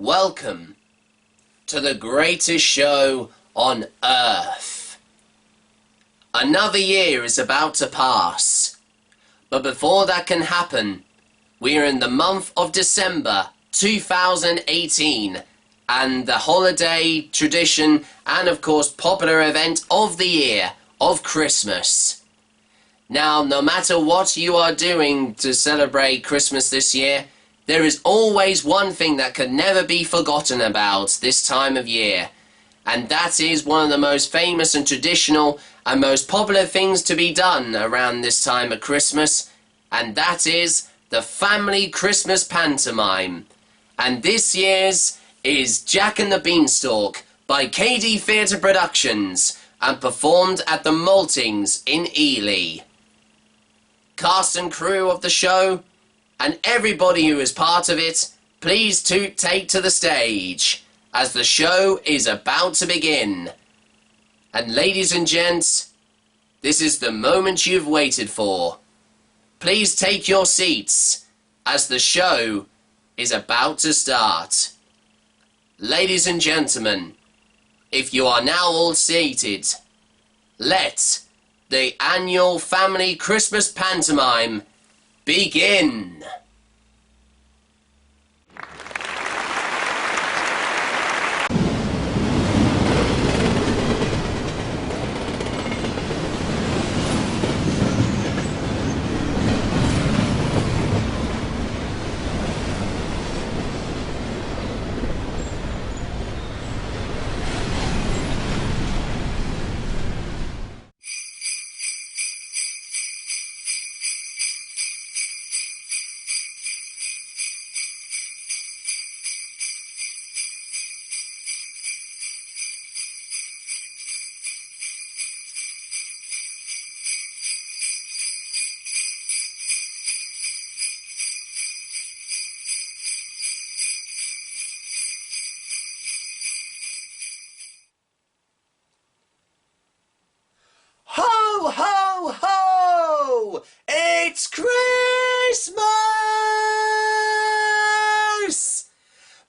Welcome to the greatest show on earth. Another year is about to pass, but before that can happen, we are in the month of December 2018, and the holiday tradition and of course popular event of the year of Christmas. Now, no matter what you are doing to celebrate Christmas this year, there is always one thing that can never be forgotten about this time of year, and that is one of the most famous and traditional and most popular things to be done around this time of Christmas, and that is the family Christmas pantomime. And this year's is Jack and the Beanstalk by KD Theatre Productions and performed at the Maltings in Ely. Cast and crew of the show and everybody who is part of it, please take to the stage as the show is about to begin. And ladies and gents, this is the moment you've waited for. Please take your seats as the show is about to start. Ladies and gentlemen, if you are now all seated, let the annual family Christmas pantomime begin. Ho, ho, ho! It's Christmas!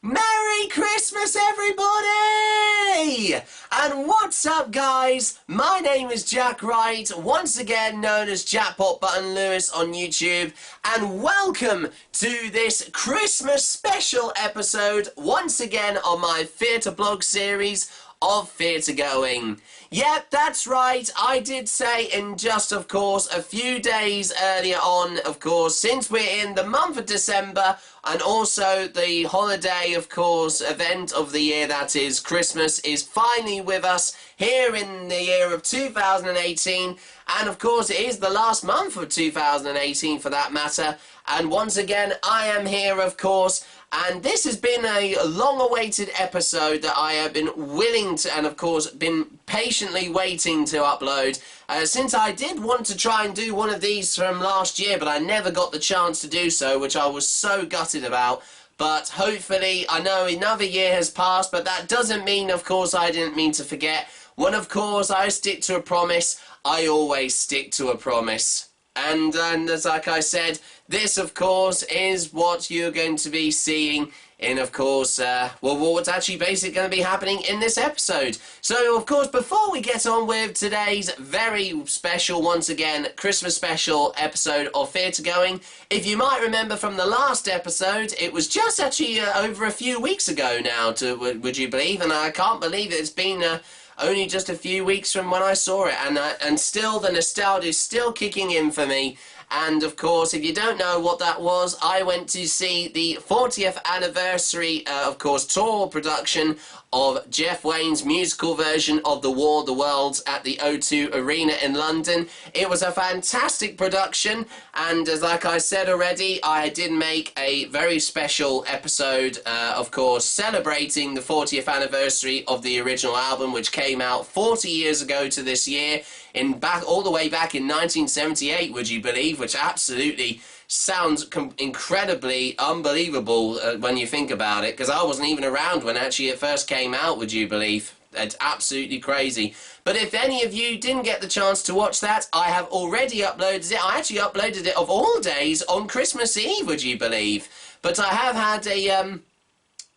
Merry Christmas, everybody! And what's up, guys? My name is Jack Wright, once again known as Jackpot Button Lewis on YouTube, and welcome to this Christmas special episode, once again on my theatre blog series of Theatregoing. Yep, that's right, I did say in just, of course, a few days earlier on, of course, since we're in the month of December, and also the holiday, of course, event of the year, that is Christmas, is finally with us here in the year of 2018, and of course it is the last month of 2018 for that matter, and once again I am here, of course, and this has been a long-awaited episode that I have been willing to, and of course been patiently waiting to upload, since I did want to try and do one of these from last year, but I never got the chance to do so, which I was so gutted about. But hopefully, I know another year has passed, but that doesn't mean, of course, I didn't mean to forget. When, of course, I stick to a promise, I always stick to a promise. And as like I said, this of course is what you're going to be seeing in, of course, well, what's actually basically going to be happening in this episode. So, of course, before we get on with today's very special, once again, Christmas special episode of Theatregoing, if you might remember from the last episode, it was just actually over a few weeks ago now, would you believe? And I can't believe it's been only just a few weeks from when I saw it, and still the nostalgia is still kicking in for me. And of course, if you don't know what that was, I went to see the 40th anniversary, of course, tour production of Jeff Wayne's musical version of The War of the Worlds at the O2 Arena in London. It was a fantastic production, and as like I said already, I did make a very special episode, of course, celebrating the 40th anniversary of the original album, which came out 40 years ago to this year, all the way back in 1978, would you believe, which absolutely sounds incredibly unbelievable when you think about it, because I wasn't even around when actually it first came out, would you believe? It's absolutely crazy. But if any of you didn't get the chance to watch that, I have already uploaded it. I actually uploaded it of all days on Christmas Eve, would you believe? But I have had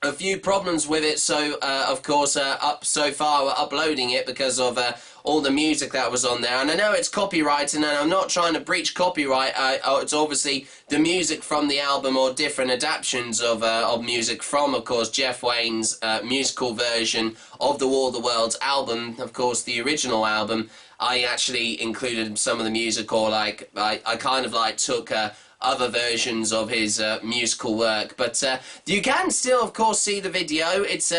a few problems with it, so of course up so far we're uploading it because of all the music that was on there. And I know it's copyrighted, and I'm not trying to breach copyright. It's obviously the music from the album or different adaptations of music from, of course, Jeff Wayne's musical version of the War of the Worlds album. Of course, the original album, I actually included some of the music, or like I kind of like took other versions of his musical work, but you can still, of course, see the video. It's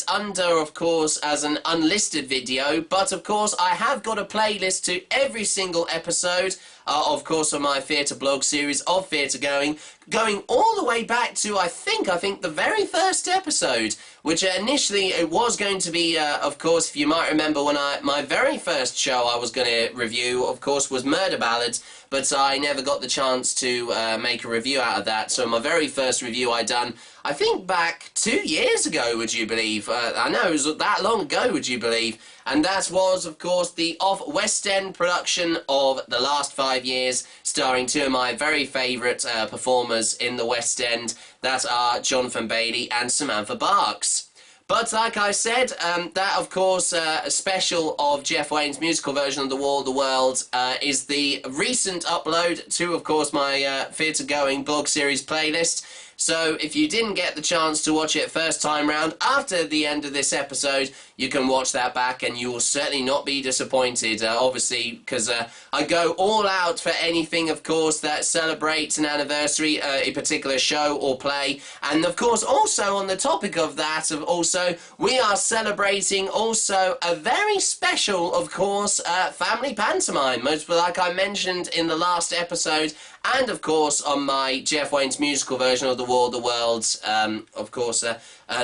under, of course, as an unlisted video, but of course I have got a playlist to every single episode, of course, on my theatre blog series of Theatregoing, going all the way back to I think the very first episode, which initially it was going to be, of course, if you might remember, when my very first show I was going to review, of course, was Murder Ballads, but I never got the chance to make a review out of that. So my very first review I done, I think back 2 years ago, would you believe? I know, it was that long ago, would you believe? And that was, of course, the off-West End production of The Last 5 Years, starring two of my very favourite performers in the West End, that are Jonathan Bailey and Samantha Barks. But like I said, that, of course, a special of Jeff Wayne's musical version of The War of the Worlds is the recent upload to, of course, my Theatregoing blog series playlist. So if you didn't get the chance to watch it first time round, after the end of this episode, you can watch that back and you will certainly not be disappointed, obviously, because I go all out for anything, of course, that celebrates an anniversary, a particular show or play. And of course, also on the topic of that, we are celebrating also a very special, of course, family pantomime, most like I mentioned in the last episode, and of course on my Jeff Wayne's musical version of The War of the Worlds, of course,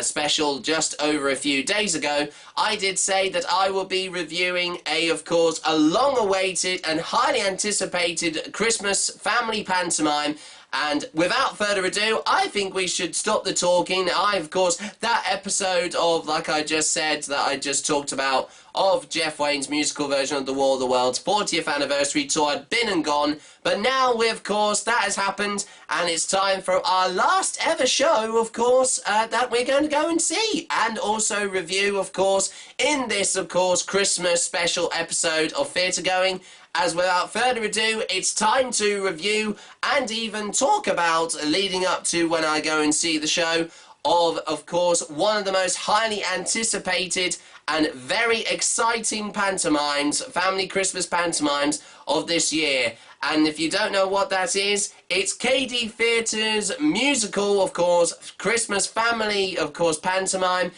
special just over a few days ago, I did say that I will be reviewing of course, a long-awaited and highly anticipated Christmas family pantomime. And without further ado, I think we should stop the talking. Of course, that episode of, like I just said, that I just talked about, of Jeff Wayne's musical version of The War of the Worlds 40th anniversary tour had been and gone. But now, of course, that has happened, and it's time for our last ever show, of course, that we're going to go and see. And also review, of course, in this, of course, Christmas special episode of Theatregoing. As without further ado, it's time to review and even talk about, leading up to when I go and see the show, of course, one of the most highly anticipated and very exciting pantomimes, family Christmas pantomimes of this year. And if you don't know what that is, it's KD Theatre's musical, of course, Christmas family, of course, pantomime,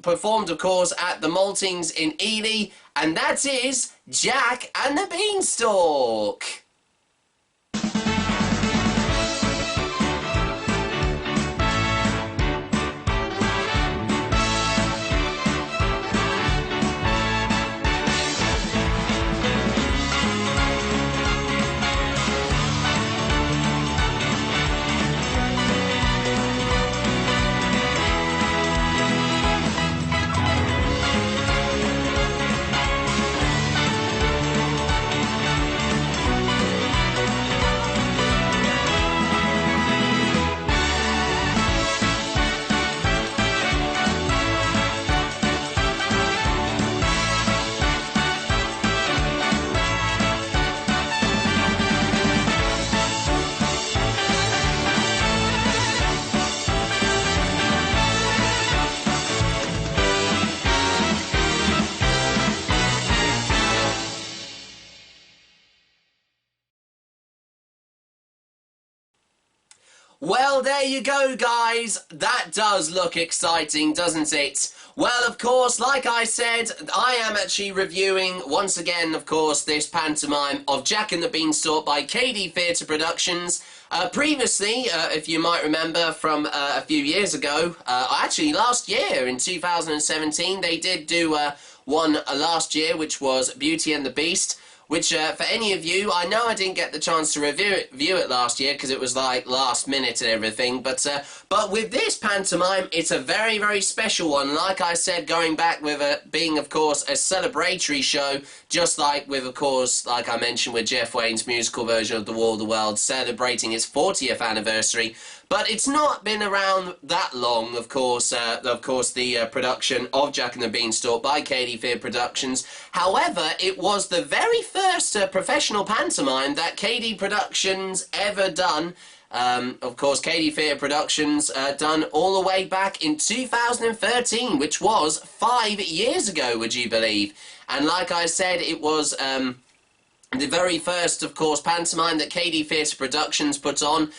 performed, of course, at the Maltings in Ely, and that is Jack and the Beanstalk. Well, there you go, guys. That does look exciting, doesn't it? Well, of course, like I said, I am actually reviewing, once again, of course, this pantomime of Jack and the Beanstalk by KD Theatre Productions. Previously, if you might remember from a few years ago, actually last year, in 2017, they did do one last year, which was Beauty and the Beast. Which, for any of you, I know I didn't get the chance to review it last year because it was like last minute and everything, but with this pantomime, it's a very, very special one. Like I said, going back with it being, of course, a celebratory show, just like with, of course, like I mentioned with Jeff Wayne's musical version of The War of the World, celebrating its 40th anniversary. But it's not been around that long, of course, the production of Jack and the Beanstalk by KD Theatre Productions. However, it was the very first professional pantomime that KD Productions ever done. Of course, KD Theatre Productions done all the way back in 2013, which was 5 years ago, would you believe? And like I said, it was the very first, of course, pantomime that KD Theatre Productions put on,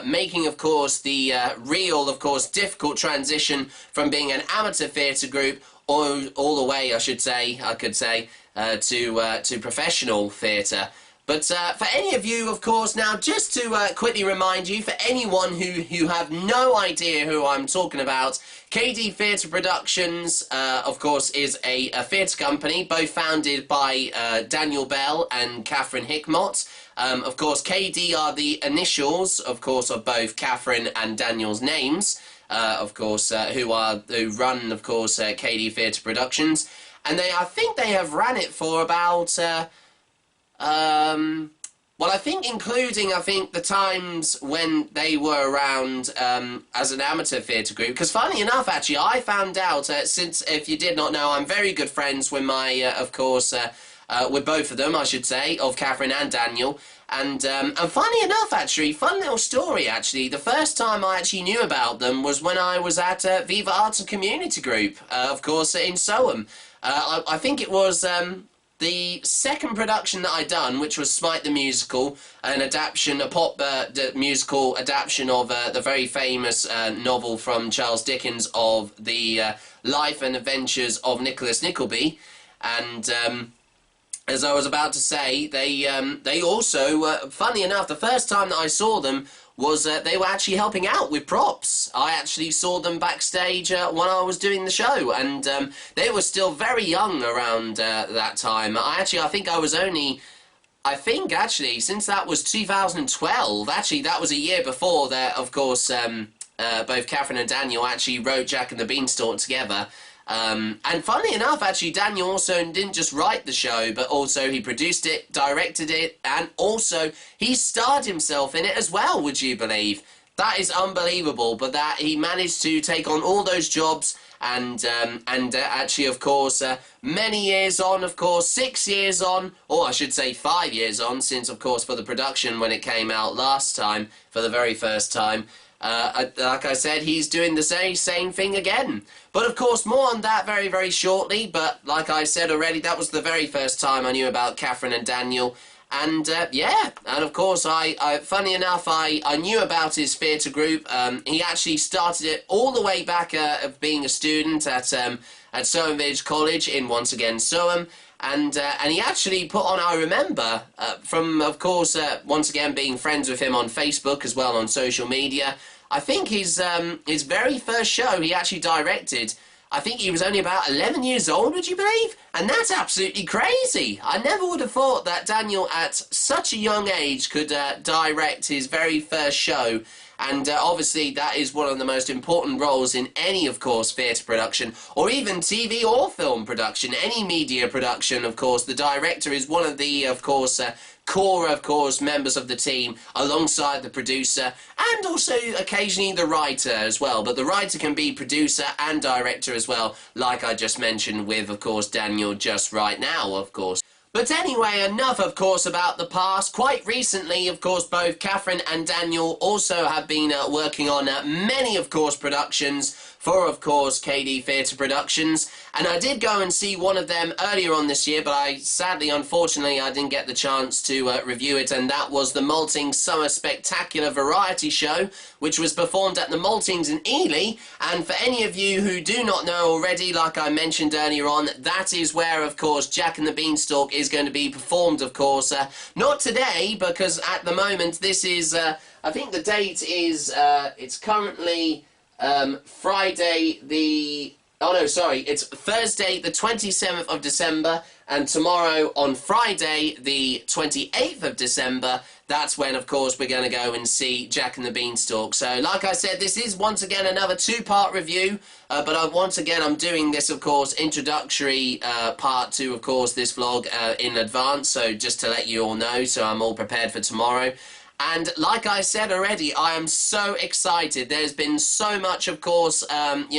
making, of course, the real, of course, difficult transition from being an amateur theatre group all the way, I could say, to professional theatre. But for any of you, of course, now just to quickly remind you, for anyone who have no idea who I'm talking about, KD Theatre Productions, of course, is a theatre company, both founded by Daniel Bell and Catherine Hickmott. Of course, KD are the initials, of course, of both Catherine and Daniel's names, of course, who run, of course, KD Theatre Productions. And I think they have ran it for about... well, I think including, the times when they were around as an amateur theatre group, because funny enough, actually, I found out, since, if you did not know, I'm very good friends with my, of course, with both of them, I should say, of Catherine and Daniel, and funny enough, actually, fun little story, actually, the first time I actually knew about them was when I was at Viva Arts and Community Group, of course, in Soham. I think it was... the second production that I done, which was Smite the Musical, an adaptation, a pop musical adaptation of the very famous novel from Charles Dickens of the life and adventures of Nicholas Nickleby. And as I was about to say, they also, funny enough, the first time that I saw them was they were actually helping out with props. I actually saw them backstage when I was doing the show, and they were still very young around that time. I think I was only... actually, since that was 2012, actually that was a year before that, of course, both Catherine and Daniel actually wrote Jack and the Beanstalk together. And funnily enough, actually, Daniel also didn't just write the show, but also he produced it, directed it, and also he starred himself in it as well, would you believe? That is unbelievable, but that he managed to take on all those jobs, and actually, of course, many years on, of course, 6 years on, or I should say 5 years on, since, of course, for the production when it came out last time, for the very first time, like I said, he's doing the same thing again. But of course, more on that very, very shortly. But like I said already, that was the very first time I knew about Catherine and Daniel. And yeah, and of course, funny enough, I knew about his theatre group. He actually started it all the way back of being a student at Soham Village College in, once again, Soham. And he actually put on, I remember, from, of course, once again being friends with him on Facebook as well on social media, I think his very first show he actually directed, I think he was only about 11 years old, would you believe? And that's absolutely crazy. I never would have thought that Daniel, at such a young age, could direct his very first show. And obviously that is one of the most important roles in any, of course, theatre production, or even TV or film production, any media production, of course. The director is one of the, of course, core, of course, members of the team, alongside the producer, and also occasionally the writer as well. But the writer can be producer and director as well, like I just mentioned with, of course, Daniel just right now, of course. But anyway, enough, of course, about the past. Quite recently, of course, both Catherine and Daniel also have been working on many, of course, productions for, of course, KD Theatre Productions. And I did go and see one of them earlier on this year, but unfortunately, I didn't get the chance to review it, and that was the Maltings Summer Spectacular Variety Show, which was performed at the Maltings in Ely. And for any of you who do not know already, like I mentioned earlier on, that is where, of course, Jack and the Beanstalk is going to be performed, of course. Not today, because at the moment, this is, I think the date is, it's currently Friday the... Oh no, sorry, it's Thursday the 27th of December, and tomorrow on Friday the 28th of December, that's when, of course, we're going to go and see Jack and the Beanstalk. So, like I said, this is once again another two-part review, but once again I'm doing this, of course, introductory part to, of course, this vlog in advance, so just to let you all know, so I'm all prepared for tomorrow. And like I said already, I am so excited. There's been so much, of course, lots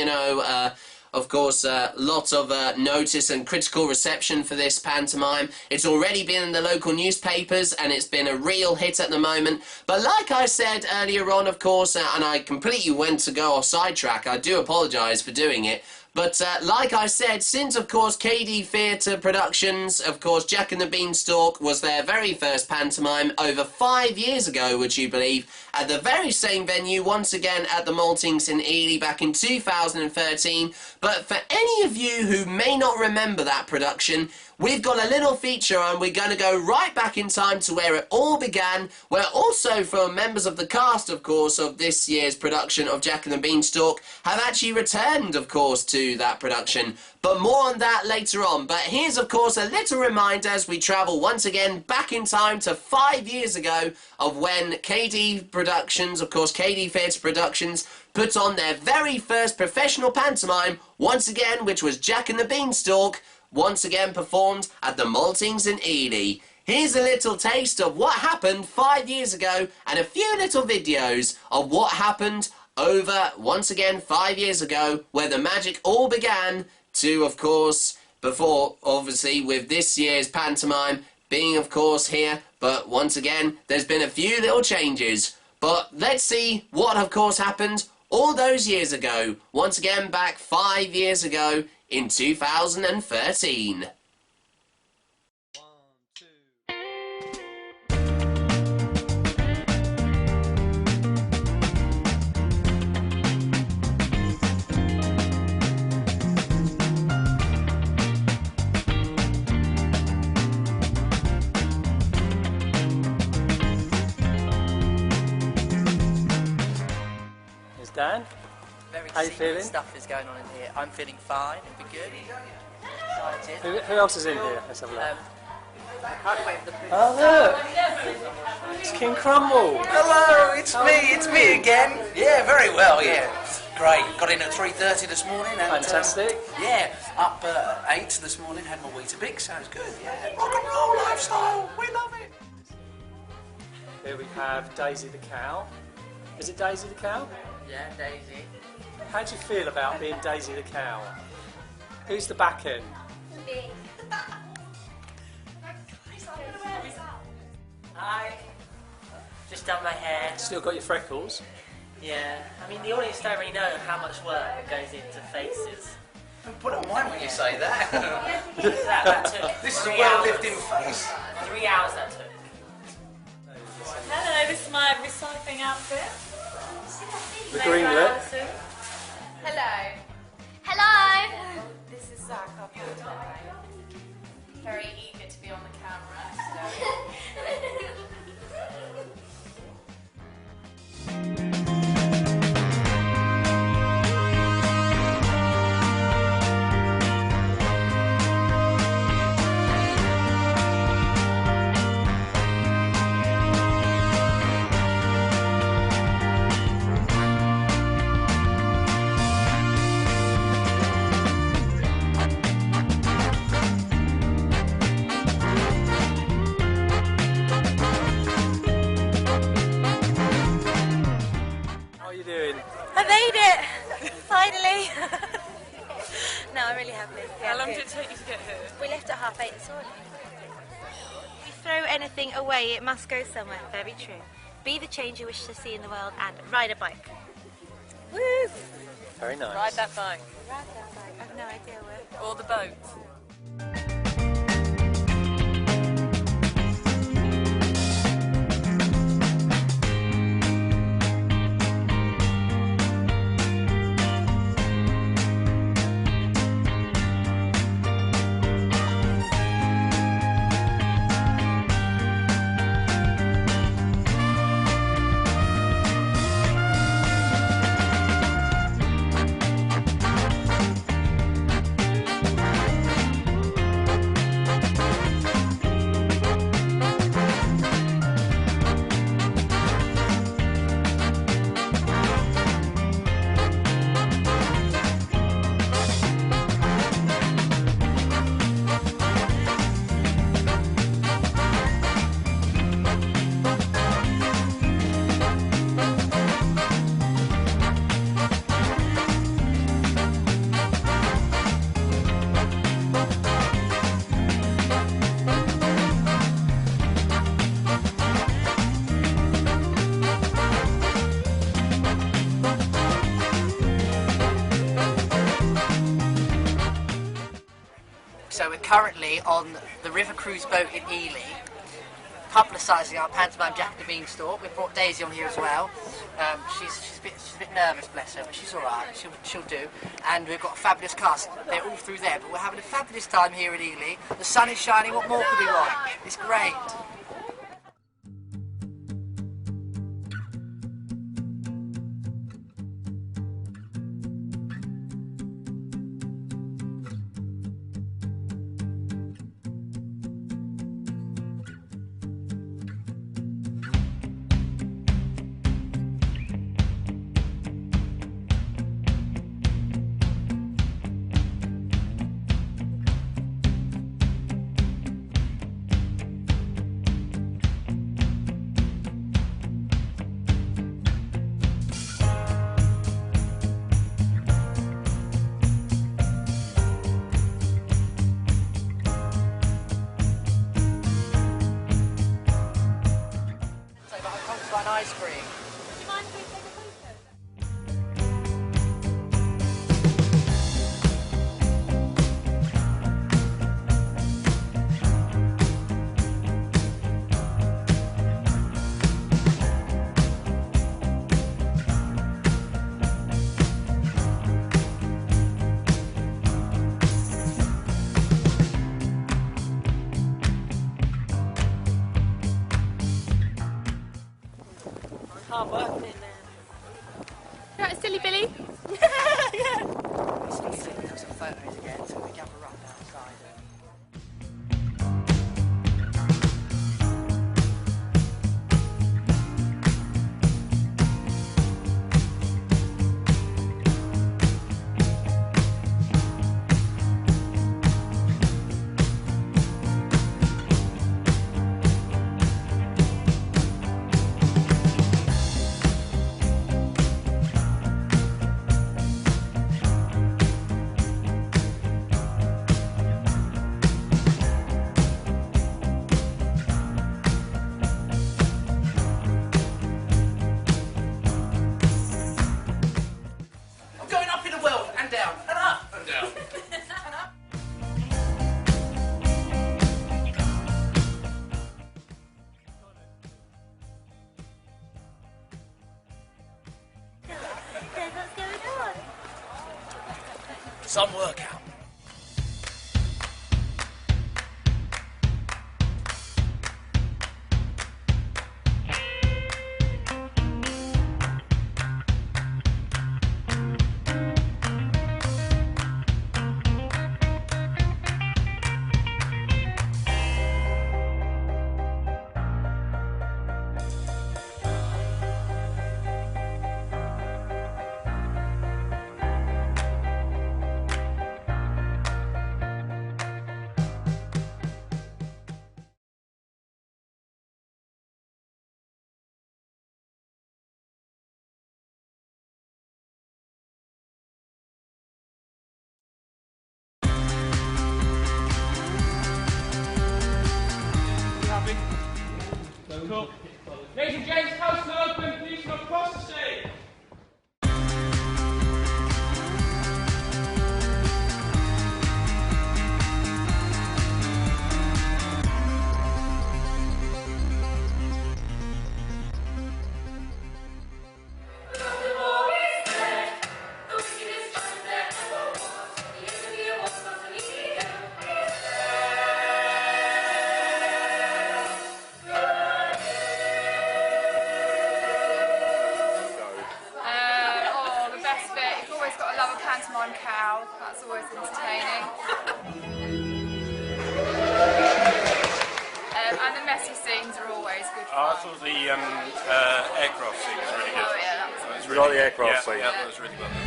of notice and critical reception for this pantomime. It's already been in the local newspapers and it's been a real hit at the moment. But like I said earlier on, of course, and I completely went to go off sidetrack, I do apologise for doing it. But like I said, since, of course, KD Theatre Productions, of course, Jack and the Beanstalk was their very first pantomime over 5 years ago, would you believe, at the very same venue, once again at the Maltings in Ely back in 2013. But for any of you who may not remember that production, we've got a little feature and we're going to go right back in time to where it all began, where also from members of the cast, of course, of this year's production of Jack and the Beanstalk have actually returned, of course, to that production. But more on that later on. But here's, of course, a little reminder as we travel once again back in time to 5 years ago of when KD Productions, of course, KD Theatre Productions, put on their very first professional pantomime, once again, which was Jack and the Beanstalk, once again performed at the Maltings in Ely. Here's a little taste of what happened 5 years ago and a few little videos of what happened over, once again, 5 years ago, where the magic all began to, of course, before, obviously, with this year's pantomime being, of course, here. But once again, there's been a few little changes. But let's see what, of course, happened all those years ago. Once again, back 5 years ago in 2013. Dan, very how you feeling? Stuff is going on in here. I'm feeling fine. It'll be good. Excited. Who else is in here? Let's have a look. Oh look! It's King Crumble. Hello, it's me again. Yeah, very well. Yeah, great. Got in at 3:30 this morning. And, fantastic. Yeah, up at 8 this morning. Had my Weetabix, so it's good. Yeah, rock and roll lifestyle. We love it. Here we have Daisy the cow. Is it Daisy the cow? Yeah, Daisy. How do you feel about being Daisy the cow? Who's the back end? Me. Hi. Just done my hair. Still got your freckles? Yeah. I mean, the audience don't really know how much work goes into faces. Put on mine when you say that. that took This is a well-lived-in face. 3 hours that took. Hello, this is my recycling outfit. The green lip. Hello. Hello. This is Zach, our producer. Very eager to be on the camera. I made it! Finally! No, I'm really happy. Yeah, How long did it take you to get here? We left at 8:30 this morning. If you throw anything away, it must go somewhere. Very true. Be the change you wish to see in the world and ride a bike. Woo! Very nice. Ride that bike. Ride that bike. I have no idea where. Or the boat. So we're currently on the river cruise boat in Ely, publicising our pantomime Jack and The Beanstalk. We've brought Daisy on here as well. She's a bit nervous, bless her, but she's all right. She'll do. And we've got a fabulous cast. They're all through there, but we're having a fabulous time here in Ely. The sun is shining. What more could we want? It's great. Ice cream. Do you mind if we take a photo? Hard work in there. Right, silly Billy. Yeah. Let's take some photos again, so we can have a run outside. Some workout. Cool. Ladies and gents, house is open, please come across the stage. Pantomime cow, that's always entertaining. And the messy scenes are always good fun. I thought the aircraft scene was really good. Oh yeah, that was really like the aircraft scene. Yeah, that was really well done.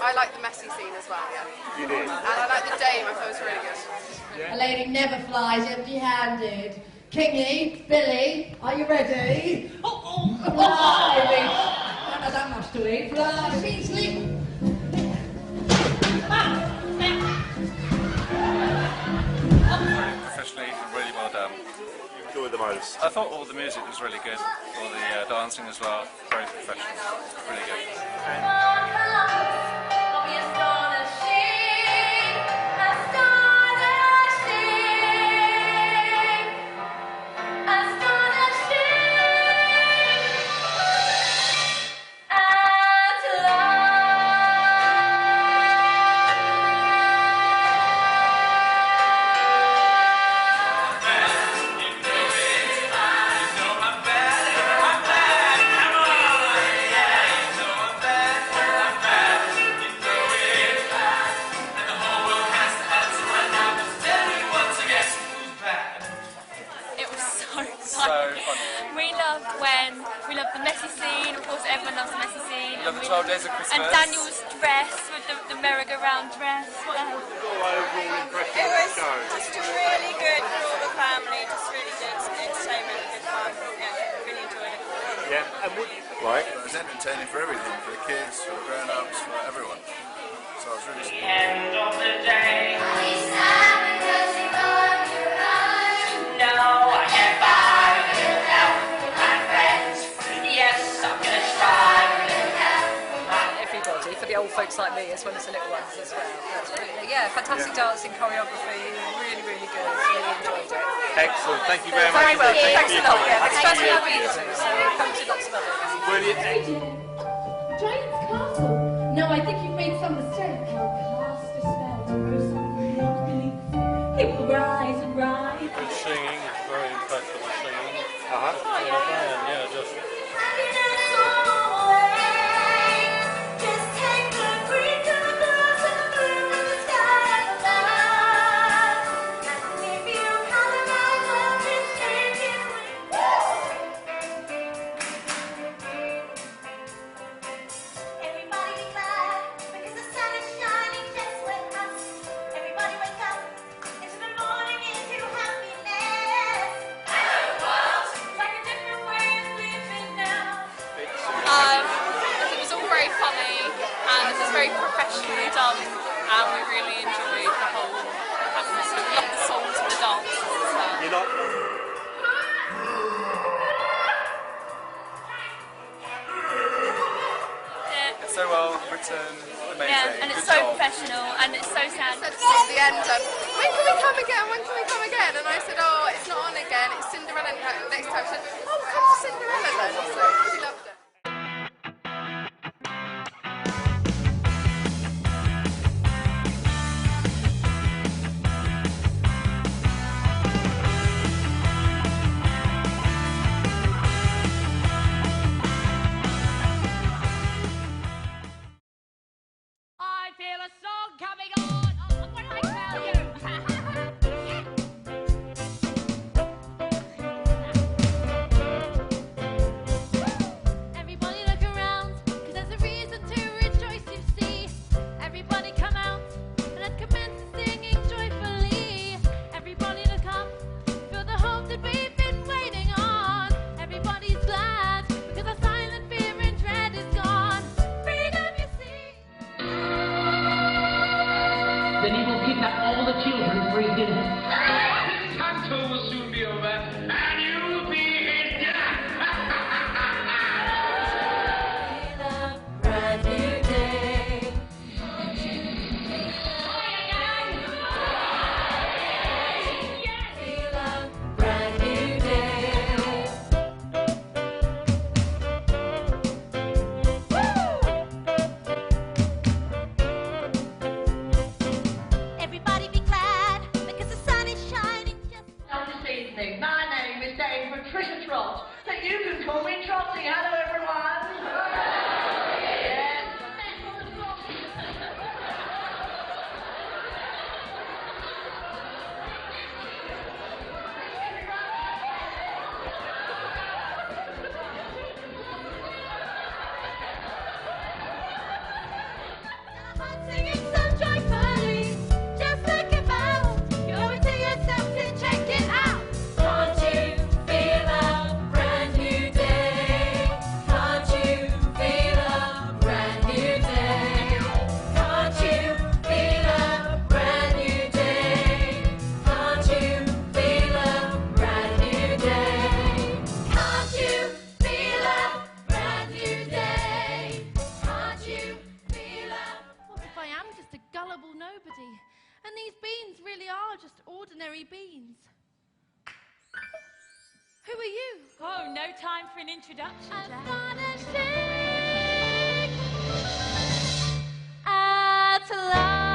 I like the messy scene as well, yeah. You did? And I like the dame, I thought it was really good. Yeah. A lady never flies empty-handed. Kingy, Billy, are you ready? Fly, Reese. Don't have that much to eat. Fly, Beasley. enjoyed the most? I thought all the music was really good, all the dancing as well, very professional, really good. We love the messy scene, of course everyone loves the messy scene. We love the 12 Days of Christmas. And Daniel's dress with the merry-go-round dress. What else? Overall impression It of was the show? just really good for all the family, just really good entertainment, good fun. Yeah, really enjoyed it. Yeah, and right. It was entertaining for everything, for the kids, for the grown-ups, for everyone. So I was really End of the day. No, I can't buy without my friends. Yes, I'm gonna try without everybody, for the old folks like me as well as the little ones as well. Absolutely, yeah, fantastic dancing, choreography, really, really good. Really enjoyed it. Excellent, thank you very much. Very well, thanks a lot. Yeah, Thank it's first you. time I've been to, so we'll come to lots of others. Brilliant. Giant's Castle. No, I think you've made some mistake. I'll cast a spell and grow something you won't believe. It will rise and rise. Good singing, very impressed with the singing. Yeah, just. Very professionally done, and we really enjoyed the whole atmosphere. We love the songs and the dances and stuff. You're not. Yeah. It's so well written, amazing. Yeah, and it's Good so job. professional, and it's so sad. Said at the end, when can we come again? When can we come again? And I said, oh, it's not on again. It's Cinderella. And next time, she said, oh, come to Cinderella then. So we loved it. Then he will kidnap all the children for his dinner. His time tour will soon be over, and you'll be his dinner. Brand new day. Feel a brand new day. Everybody be glad because the sun is shining just Now this evening, my name is Dame Patricia Trot, so you can call me Trotty. Hello everyone. Yes. singing so joyfully. Just look about. You owe it to yourself to check it out. Can't you feel a brand new day? Can't you feel Beans. Who are you? Oh, no time for an introduction, I've Jack. got a shake at last.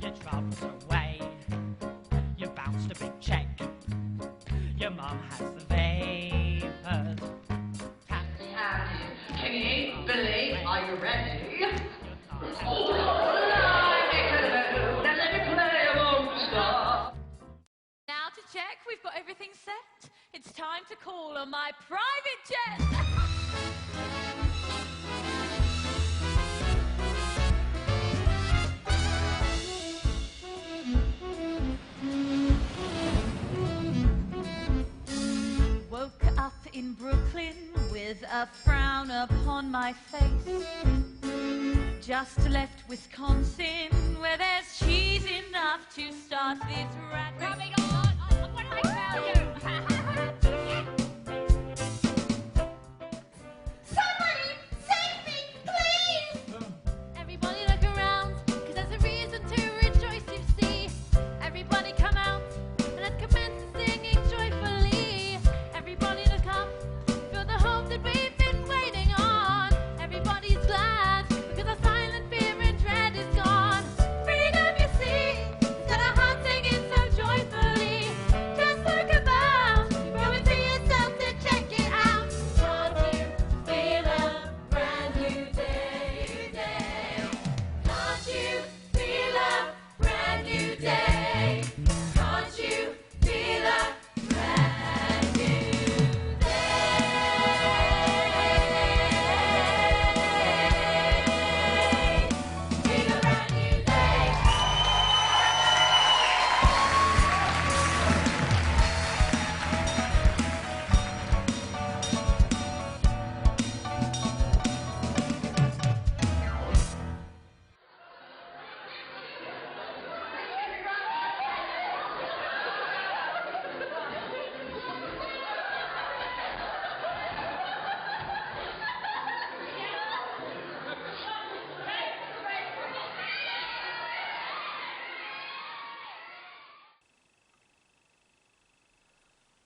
Your troubles away. You bounced a big check. Your mum has the vapors. Tingy, Billy, are you ready? Now to check, we've got everything set. It's time to call on my private jet. Woke up in Brooklyn with a frown upon my face. Just left Wisconsin where there's cheese enough to start this rat race. Coming on! What did I tell you? Somebody save me, please! Everybody look around, cause there's a reason to rejoice, you see. Everybody come out, and let's commence singing joyfully. Everybody look up, feel the hope that we've been waiting on. Everybody's glad, because our silent fear and dread is gone. Freedom, you see, set our hearts singing so joyfully. Just look about, go and see yourself to check it out. Can't you feel a brand new day? Can't you feel a brand new day? Can't you feel a brand new day? Feel a brand new day.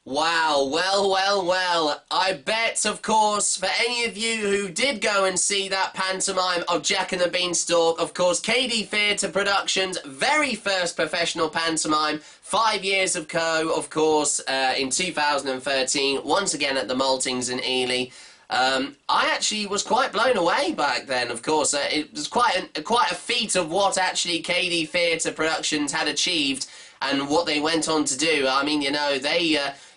Wow, well, I bet, of course, for any of you who did go and see that pantomime of Jack and the Beanstalk, of course, KD Theatre Productions' very first professional pantomime, 5 years of of course, in 2013, once again at the Maltings in Ely. I actually was quite blown away back then, of course. It was quite a feat of what actually KD Theatre Productions had achieved and what they went on to do. I mean, you know,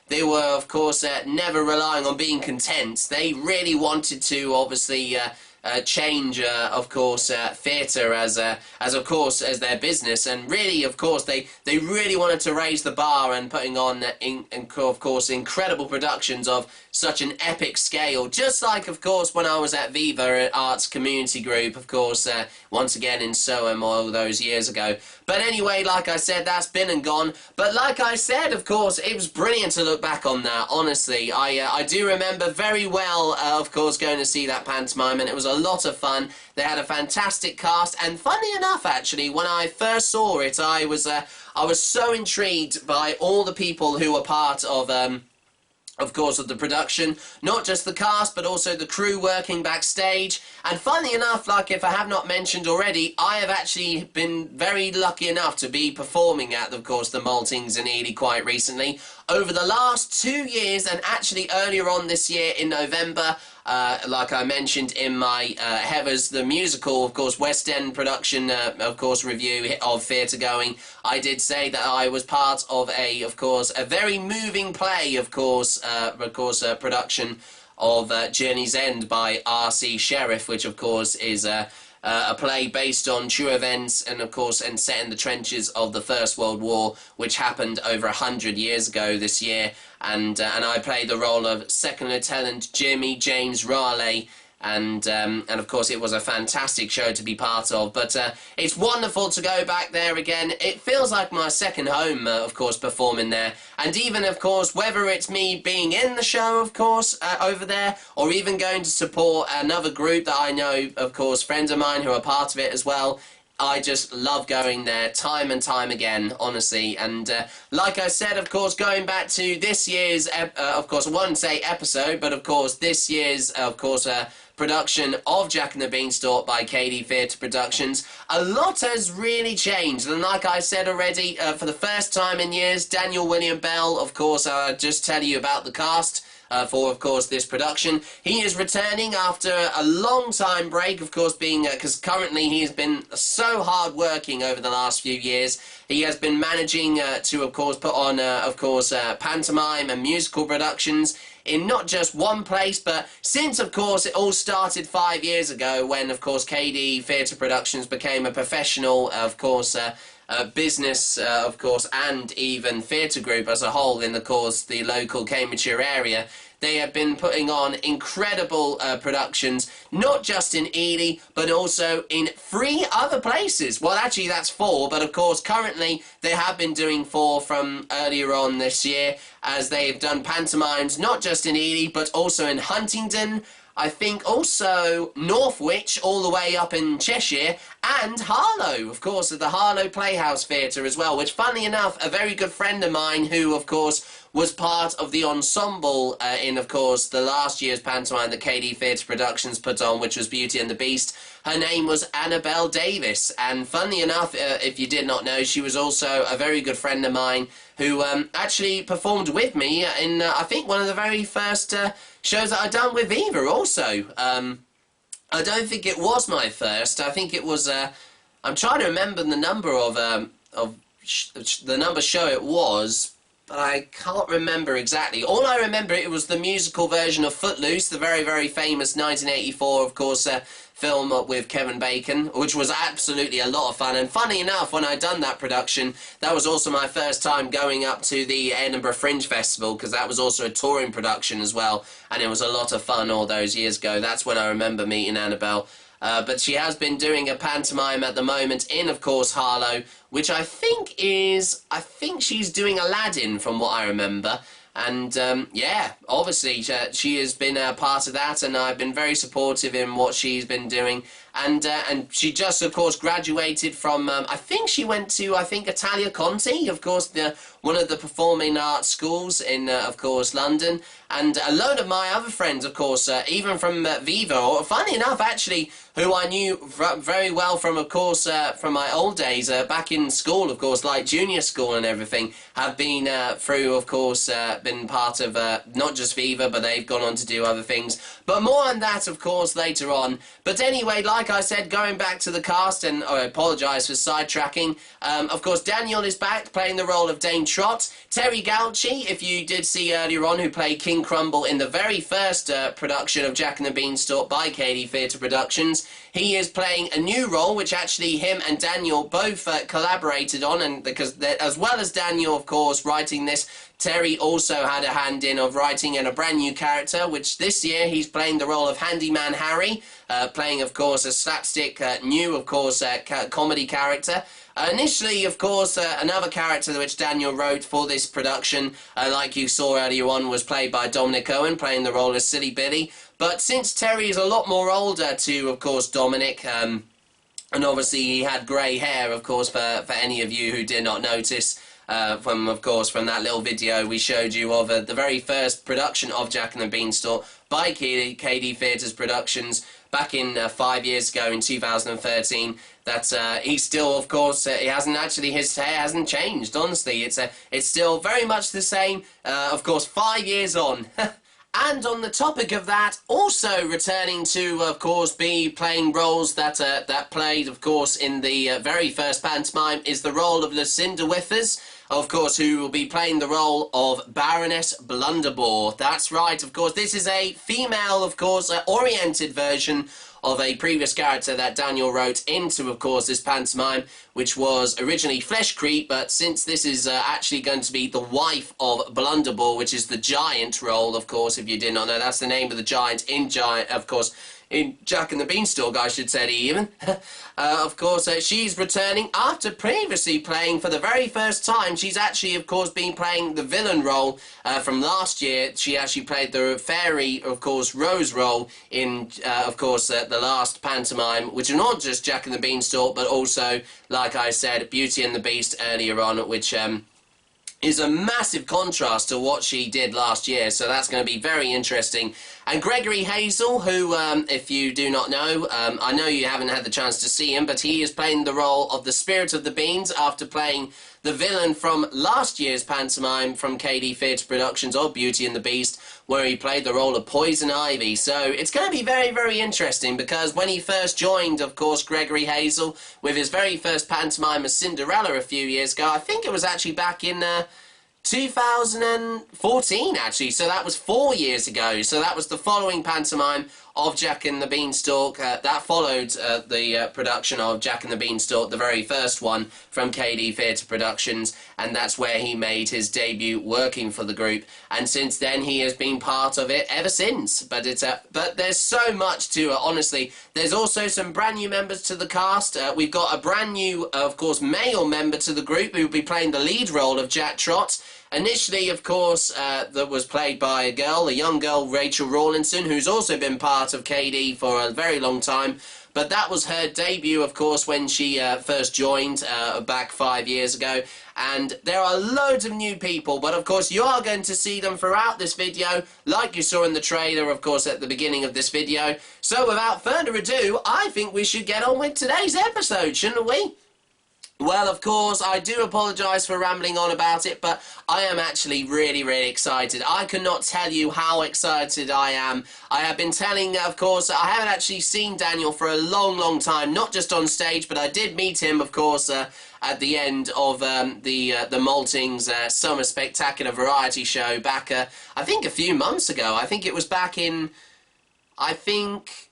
they were, of course, never relying on being content. They really wanted to, obviously, change, of course, theatre as of course, as their business. And really, of course, they really wanted to raise the bar and putting on, of course, incredible productions of such an epic scale. Just like, of course, when I was at Viva Arts Community Group, of course, once again in Soham all those years ago. But anyway, like I said, that's been and gone. But like I said, of course, it was brilliant to look back on that, honestly. I do remember very well, of course, going to see that pantomime, and it was a lot of fun. They had a fantastic cast, and funny enough, actually, when I first saw it, I was so intrigued by all the people who were part of course, of the production, not just the cast, but also the crew working backstage. And funnily enough, like if I have not mentioned already, I have actually been very lucky enough to be performing at, of course, the Maltings in Ely quite recently. Over the last 2 years, and actually earlier on this year in November, like I mentioned in my Heathers the Musical, of course, West End production, of course, review of Theatregoing, I did say that I was part of of course, a very moving play, of course, production of Journey's End by R.C. Sheriff, which, of course, is a play based on true events and, of course, and set in the trenches of the First World War, which happened over 100 years ago this year. And I played the role of Second Lieutenant Jimmy James Raleigh, and of course it was a fantastic show to be part of. But it's wonderful to go back there again. It feels like my second home, of course, performing there. And even, of course, whether it's me being in the show, of course, over there, or even going to support another group that I know, of course, friends of mine who are part of it as well, I just love going there time and time again, honestly. And like I said, of course, going back to this year's, of course, I wouldn't say episode, but of course, this year's, of course, production of Jack and the Beanstalk by KD Theatre Productions, a lot has really changed. And like I said already, for the first time in years, Daniel William Bell, of course, I'll just tell you about the cast. For, of course, this production. He is returning after a long time break, of course, being, because currently he has been so hard working over the last few years. He has been managing to, of course, put on, of course, pantomime and musical productions in not just one place, but since, of course, it all started 5 years ago when, of course, KD Theatre Productions became a professional, of course, business, of course, and even theatre group as a whole in, of course, the local Cambridgeshire area. They have been putting on incredible productions, not just in Ely, but also in 3 other places. Well, actually, that's 4, but of course, currently, they have been doing 4 from earlier on this year, as they've done pantomimes, not just in Ely, but also in Huntingdon, I think also Northwich, all the way up in Cheshire, and Harlow, of course, at the Harlow Playhouse Theatre as well, which, funnily enough, a very good friend of mine who, of course, was part of the ensemble in, of course, the last year's pantomime that KD Theatre Productions put on, which was Beauty and the Beast. Her name was Annabelle Davis, and funnily enough, if you did not know, she was also a very good friend of mine who actually performed with me in, I think, one of the very first shows that I'd done with Eva also. I don't think it was my first. I think it was, I'm trying to remember the number of the number show it was, but I can't remember exactly. All I remember, it was the musical version of Footloose, the very, very famous 1984, of course, film with Kevin Bacon, which was absolutely a lot of fun. And funny enough, when I'd done that production, that was also my first time going up to the Edinburgh Fringe Festival, because that was also a touring production as well, and it was a lot of fun all those years ago. That's when I remember meeting Annabelle. But she has been doing a pantomime at the moment in, of course, Harlow, which I think she's doing Aladdin from what I remember. And, yeah, obviously, she has been a part of that, and I've been very supportive in what she's been doing. And she just, of course, graduated from, I think she went to, Italia Conti, of course, one of the performing arts schools in, of course, London. And a load of my other friends, of course, even from Viva, or funny enough, actually, who I knew very well from, of course, from my old days, back in school, of course, like junior school and everything, have been through, of course, been part of not just Viva, but they've gone on to do other things. But more on that, of course, later on. But anyway, like I said, going back to the cast, and I apologise for sidetracking, of course, Daniel is back playing the role of Dame Trot. Terry Gauci, if you did see earlier on, who played King Crumble in the very first production of Jack and the Beanstalk by KD Theatre Productions, he is playing a new role, which actually him and Daniel both collaborated on, and because as well as Daniel, of course, writing this, Terry also had a hand in of writing in a brand new character, which this year he's playing the role of Handyman Harry, playing, of course, a slapstick, new, of course, comedy character. Initially, of course, another character which Daniel wrote for this production, like you saw earlier on, was played by Dominic Owen, playing the role of Silly Billy. But since Terry is a lot more older to, of course, Dominic, and obviously he had grey hair, of course, for any of you who did not notice, of course, from that little video we showed you of the very first production of Jack and the Beanstalk by KD Theatres Productions back in 5 years ago in 2013, that he's still, of course, he hasn't actually, his hair hasn't changed, honestly. It's still very much the same, of course, 5 years on. And on the topic of that, also returning to, of course, be playing roles that played, of course, in the very first pantomime, is the role of Lucinda Whiffers, of course, who will be playing the role of Baroness Blunderbore. That's right, of course, this is a female, of course, oriented version of a previous character that Daniel wrote into, of course, this pantomime, which was originally Flesh Creep, but since this is actually going to be the wife of Blunderbore, which is the giant role, of course, if you did not know, that's the name of the giant, of course, in Jack and the Beanstalk, I should say even. Of course, she's returning after previously playing for the very first time. She's actually, of course, been playing the villain role from last year. She actually played the fairy, of course, Rose role in, of course, the last pantomime, which is not just Jack and the Beanstalk, but also, like I said, Beauty and the Beast earlier on, which is a massive contrast to what she did last year, so that's going to be very interesting. And Gregory Hazel, who, if you do not know, I know you haven't had the chance to see him, but he is playing the role of the Spirit of the Beans after playing the villain from last year's pantomime from KD Theatre Productions of Beauty and the Beast, where he played the role of Poison Ivy. So it's going to be very, very interesting, because when he first joined, of course, Gregory Hazel, with his very first pantomime as Cinderella a few years ago, I think it was actually back in 2014, actually, so that was 4 years ago. So that was the following pantomime of Jack and the Beanstalk. That followed the production of Jack and the Beanstalk, the very first one from KD Theatre Productions, and that's where he made his debut working for the group. And since then, he has been part of it ever since. But it's but there's so much to it, honestly. There's also some brand new members to the cast. We've got a brand new, of course, male member to the group who will be playing the lead role of Jack Trott. Initially, of course, that was played by a girl, a young girl, Rachel Rawlinson, who's also been part of KD for a very long time. But that was her debut, of course, when she first joined back 5 years ago. And there are loads of new people, but of course you are going to see them throughout this video, like you saw in the trailer, of course, at the beginning of this video. So without further ado, I think we should get on with today's episode, shouldn't we? Well, of course, I do apologise for rambling on about it, but I am actually really, really excited. I cannot tell you how excited I am. I have been telling, of course, I haven't actually seen Daniel for a long, long time, not just on stage, but I did meet him, of course, at the end of the Maltings Summer Spectacular Variety Show back, I think, a few months ago. I think it was back in, I think,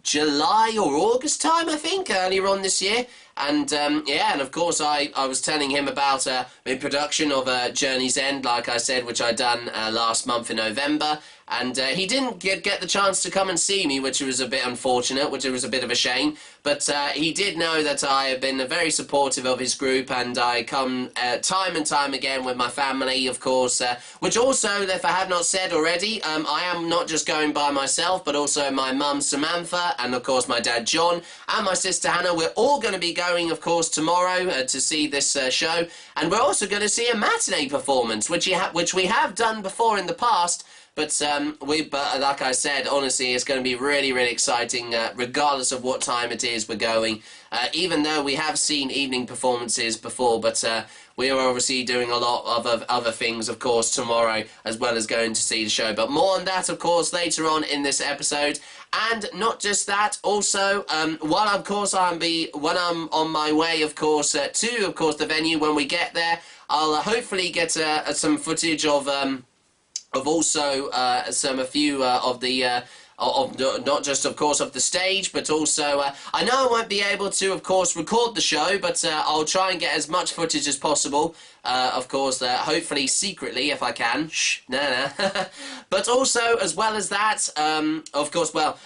July or August time, I think, earlier on this year. And yeah, and of course I was telling him about the production of Journey's End, like I said, which I'd done last month in November. And he didn't get the chance to come and see me, which was a bit unfortunate, which was a bit of a shame. But he did know that I have been very supportive of his group, and I come time and time again with my family, of course, which also, if I have not said already, I am not just going by myself, but also my mum Samantha, and of course my dad John, and my sister Hannah. We're all going to be going, of course, tomorrow to see this show, and we're also going to see a matinee performance, which we have done before in the past. But like I said, honestly, it's going to be really, really exciting, regardless of what time it is we're going. Even though we have seen evening performances before, but we are obviously doing a lot of other things, of course, tomorrow, as well as going to see the show. But more on that, of course, later on in this episode. And not just that, also, while of course when I'm on my way, of course, to, of course, the venue, when we get there, I'll hopefully get some footage of also a few of the not just, of course, of the stage, but also I know I won't be able to, of course, record the show, but I'll try and get as much footage as possible, of course, hopefully secretly if I can. Shh, no. But also, as well as that, of course, well,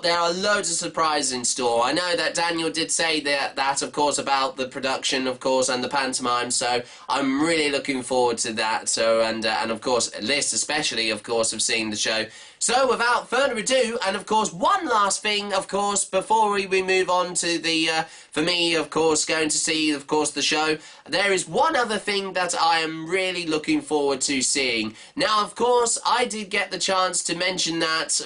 there are loads of surprises in store. I know that Daniel did say that, of course, about the production, of course, and the pantomime, so I'm really looking forward to that. So, and of course, Liz especially, of course, of seeing the show. So, without further ado, and of course, one last thing, of course, before we move on to the, for me, of course, going to see, of course, the show, there is one other thing that I am really looking forward to seeing. Now, of course, I did get the chance to mention that,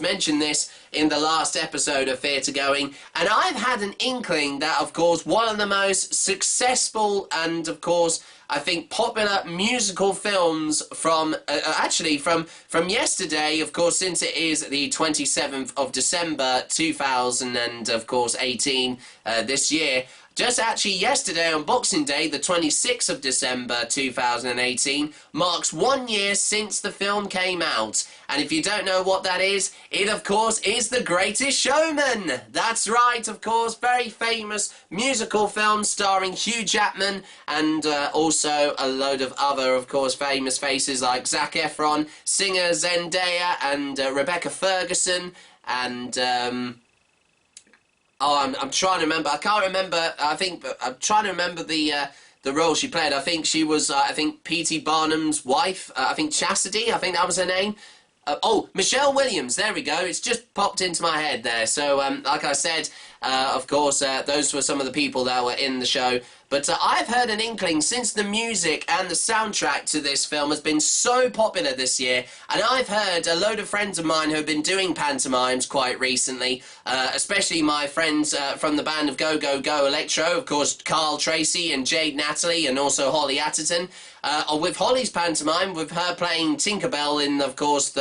mention this in the last episode of Theatregoing, and I've had an inkling that, of course, one of the most successful and, of course, I think popular musical films from from yesterday, of course, since it is the 27th of December 2018 this year, just actually yesterday on Boxing Day, the 26th of December 2018, marks 1 year since the film came out. And if you don't know what that is, it of course is The Greatest Showman. That's right, of course, very famous musical film starring Hugh Jackman and also a load of other, of course, famous faces like Zac Efron, singer Zendaya and Rebecca Ferguson and... I'm trying to remember. I can't remember. I'm trying to remember the role she played. I think she was. I think P.T. Barnum's wife. I think Chastity. I think that was her name. Michelle Williams. There we go. It's just popped into my head there. So, like I said, of course, those were some of the people that were in the show. But I've heard an inkling since the music and the soundtrack to this film has been so popular this year, and I've heard a load of friends of mine who have been doing pantomimes quite recently, especially my friends from the band of Go Go Go Electro, of course, Carl Tracy and Jade Natalie, and also Holly Atherton. With Holly's pantomime, with her playing Tinkerbell in, of course,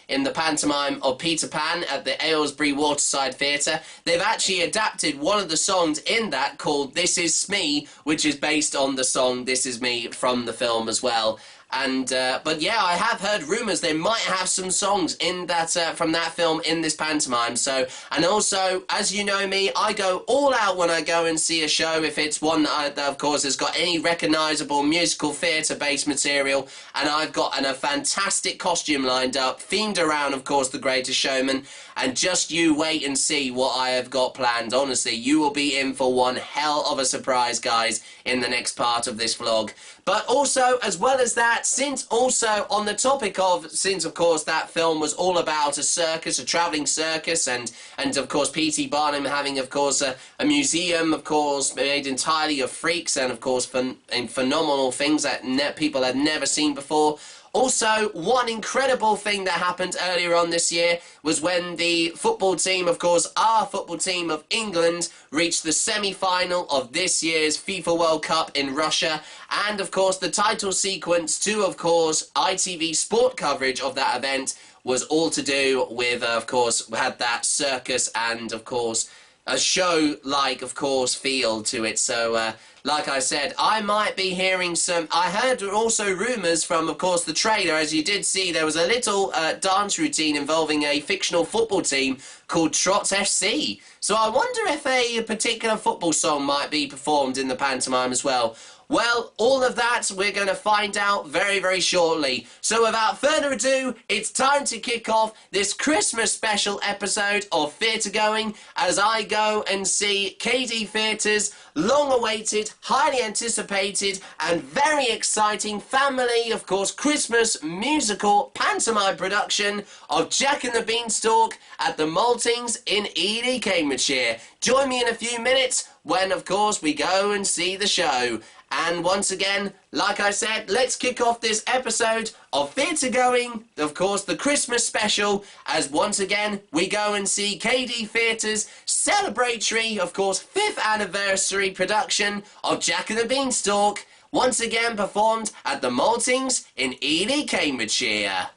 in the pantomime of Peter Pan at the Aylesbury Waterside Theatre. They've actually adapted one of the songs in that called This Is Me, which is based on the song This Is Me from the film as well. And but yeah, I have heard rumours they might have some songs in that from that film in this pantomime. So, and also, as you know me, I go all out when I go and see a show if it's one that of course has got any recognisable musical theatre-based material, and I've got a fantastic costume lined up, themed around, of course, The Greatest Showman. And just you wait and see what I have got planned. Honestly, you will be in for one hell of a surprise, guys, in the next part of this vlog. But also, as well as that, since also on the topic of, since of course that film was all about a circus, a travelling circus, and of course P.T. Barnum having of course a museum, of course, made entirely of freaks and of course phenomenal things that people had never seen before. Also, one incredible thing that happened earlier on this year was when the football team, of course, our football team of England, reached the semi-final of this year's FIFA World Cup in Russia. And, of course, the title sequence to, of course, ITV sport coverage of that event was all to do with, of course, we had that circus and, of course, a show-like, of course, feel to it. So, like I said, I might be hearing some... I heard also rumours from, of course, the trailer. As you did see, there was a little dance routine involving a fictional football team called Trots FC. So I wonder if a particular football song might be performed in the pantomime as well. Well, all of that we're going to find out very, very shortly. So without further ado, it's time to kick off this Christmas special episode of Theatregoing as I go and see KD Theatre's long-awaited, highly anticipated and very exciting family, of course, Christmas musical pantomime production of Jack and the Beanstalk at the Maltings in Ely, Cambridgeshire. Join me in a few minutes when, of course, we go and see the show. And once again, like I said, let's kick off this episode of Theatregoing, of course, the Christmas special, as once again, we go and see KD Theatre's celebratory, of course, 5th anniversary production of Jack and the Beanstalk, once again performed at the Maltings in Ely, Cambridgeshire.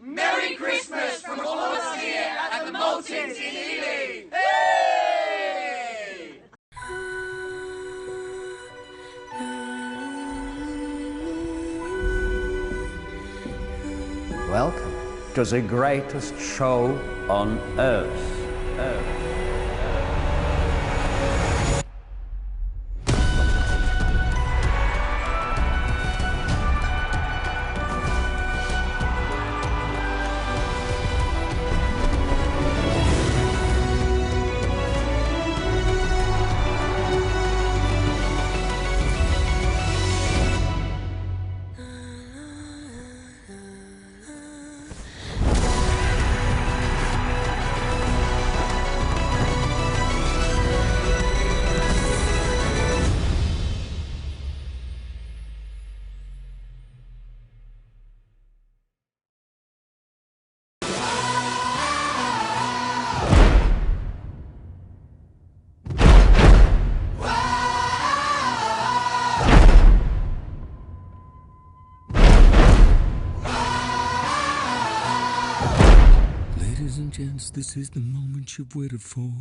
Merry Christmas from all of us here at the Maltings in Ely! Hey! Welcome to the greatest show on earth. Ladies and gents, this is the moment you've waited for.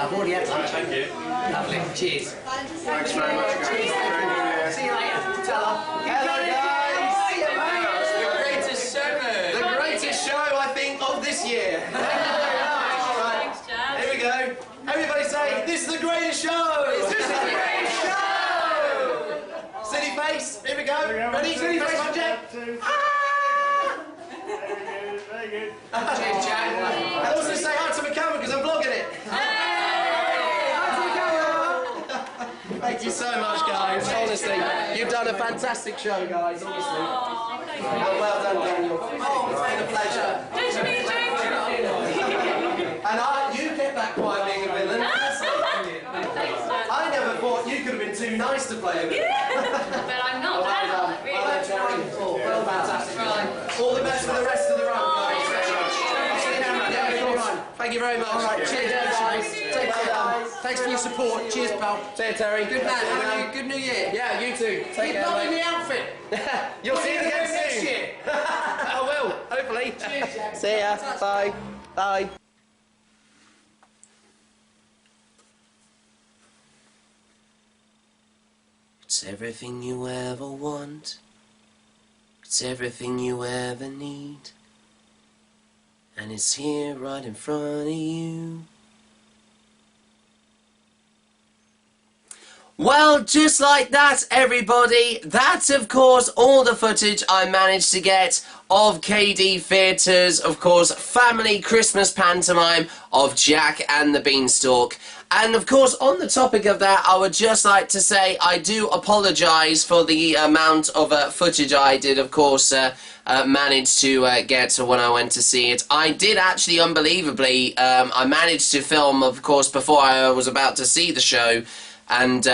I've already had lunch. Thank you. Lovely. Cheers. Thanks very much, guys. See you later. Ta-ra. Hello, guys. See you, mate. The greatest show. The greatest show, I think, of this year. Thank you very much. Right. Thanks, Jack. Here we go. Everybody say, this is the greatest show. This is the greatest show. Silly face. Here we go. Ready? Silly face, one, Jack. Very good. Cheers, Jack. And also say hi to my camera because I'm vlogging it. Thank you so much, guys. Honestly, you've done a fantastic show, guys. Honestly. And well done, Daniel. Oh, it's been a pleasure. Don't you mean James? And you kept that quiet being a villain. I never thought you could have been too nice to play a villain. But I'm not. Well done. Well done, Jerry. Well, fantastic. All the best for the rest of the run, guys. Thank you very much. All right, cheers, guys. Take care, guys. Thanks for your support. Cheers, pal. See you, Terry. Good man. Have a good New Year. Yeah, you too. Take care, Keep loving mate. the outfit. You'll see it again next soon. year. I will, hopefully. Cheers, Jack. See ya. Bye. Bye. It's everything you ever want. It's everything you ever need. And it's here right in front of you. Well, just like that, everybody, that's of course all the footage I managed to get of KD Theatre's, of course, family Christmas pantomime of Jack and the Beanstalk. And of course, on the topic of that, I would just like to say I do apologise for the amount of footage I did, of course, managed to get when I went to see it. I did actually, unbelievably, I managed to film, of course, before I was about to see the show. And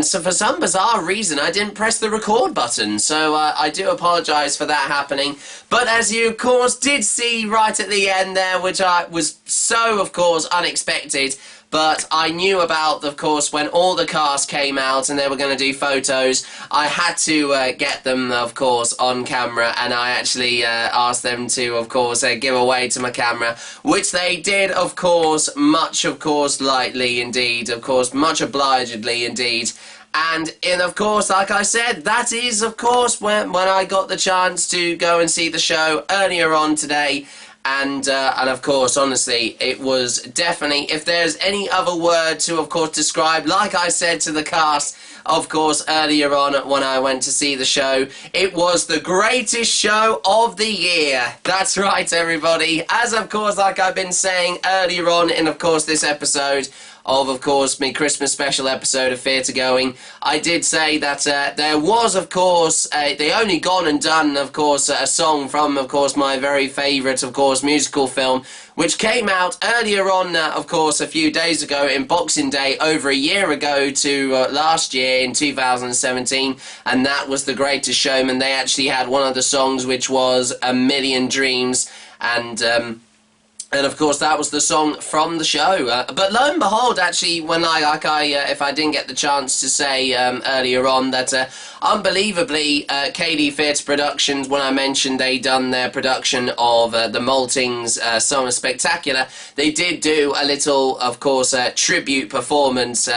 so for some bizarre reason I didn't press the record button, so I do apologise for that happening. But as you of course did see right at the end there, which was so of course unexpected, but I knew about, of course, when all the cast came out and they were going to do photos, I had to get them, of course, on camera, and I actually asked them to, of course, give away to my camera, which they did, of course, much, of course, lightly indeed, of course, much obligedly indeed. And of course, like I said, that is, of course, when I got the chance to go and see the show earlier on today. And of course, honestly, it was definitely, if there's any other word to, of course, describe, like I said to the cast, of course, earlier on when I went to see the show, it was the greatest show of the year. That's right, everybody. As, of course, like I've been saying earlier on in, of course, this episode, of course, my Christmas special episode of Theatregoing, I did say that there was, of course, they only gone and done, of course, a song from, of course, my very favourite, of course, musical film, which came out earlier on, of course, a few days ago in Boxing Day, over a year ago to last year in 2017, and that was The Greatest Showman. They actually had one of the songs which was A Million Dreams, and of course that was the song from the show. But lo and behold, actually, when if I didn't get the chance to say earlier on that unbelievably KD Theatre Productions, when I mentioned they done their production of the Maltings Summer Spectacular, they did do a little, of course, tribute performance,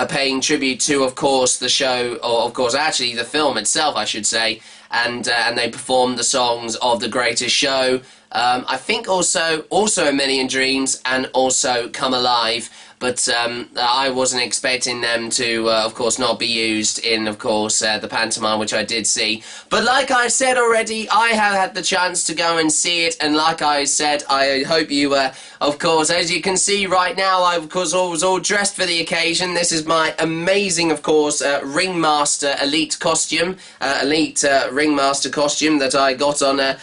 paying tribute to, of course, the show, or of course actually the film itself, I should say, and they performed the songs of The Greatest Show. I think also A Million Dreams, and also Come Alive, but I wasn't expecting them to, of course, not be used in, of course, the pantomime, which I did see. But like I said already, I have had the chance to go and see it, and like I said, I hope you, of course, as you can see right now, I, of course, was all dressed for the occasion. This is my amazing, of course, Ringmaster Elite costume, Ringmaster costume that I got on a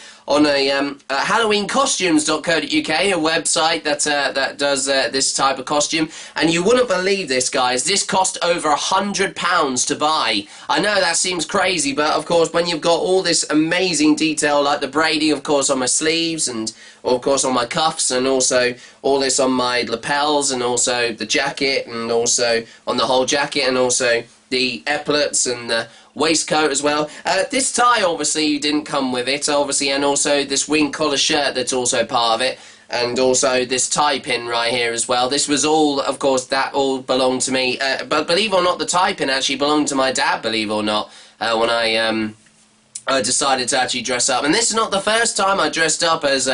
HalloweenCostumes.co.uk, a website that does this type of costume. And you wouldn't believe this, guys. This cost over £100 to buy. I know that seems crazy, but of course, when you've got all this amazing detail, like the braiding, of course, on my sleeves, and of course on my cuffs, and also all this on my lapels, and also the jacket, and also on the whole jacket, and also the epaulets and the waistcoat as well. This tie obviously didn't come with it, obviously, and also this wing collar shirt that's also part of it, and also this tie pin right here as well. This was all, of course, that all belonged to me, but believe it or not, the tie pin actually belonged to my dad, believe it or not, when I decided to actually dress up. And this is not the first time I dressed up as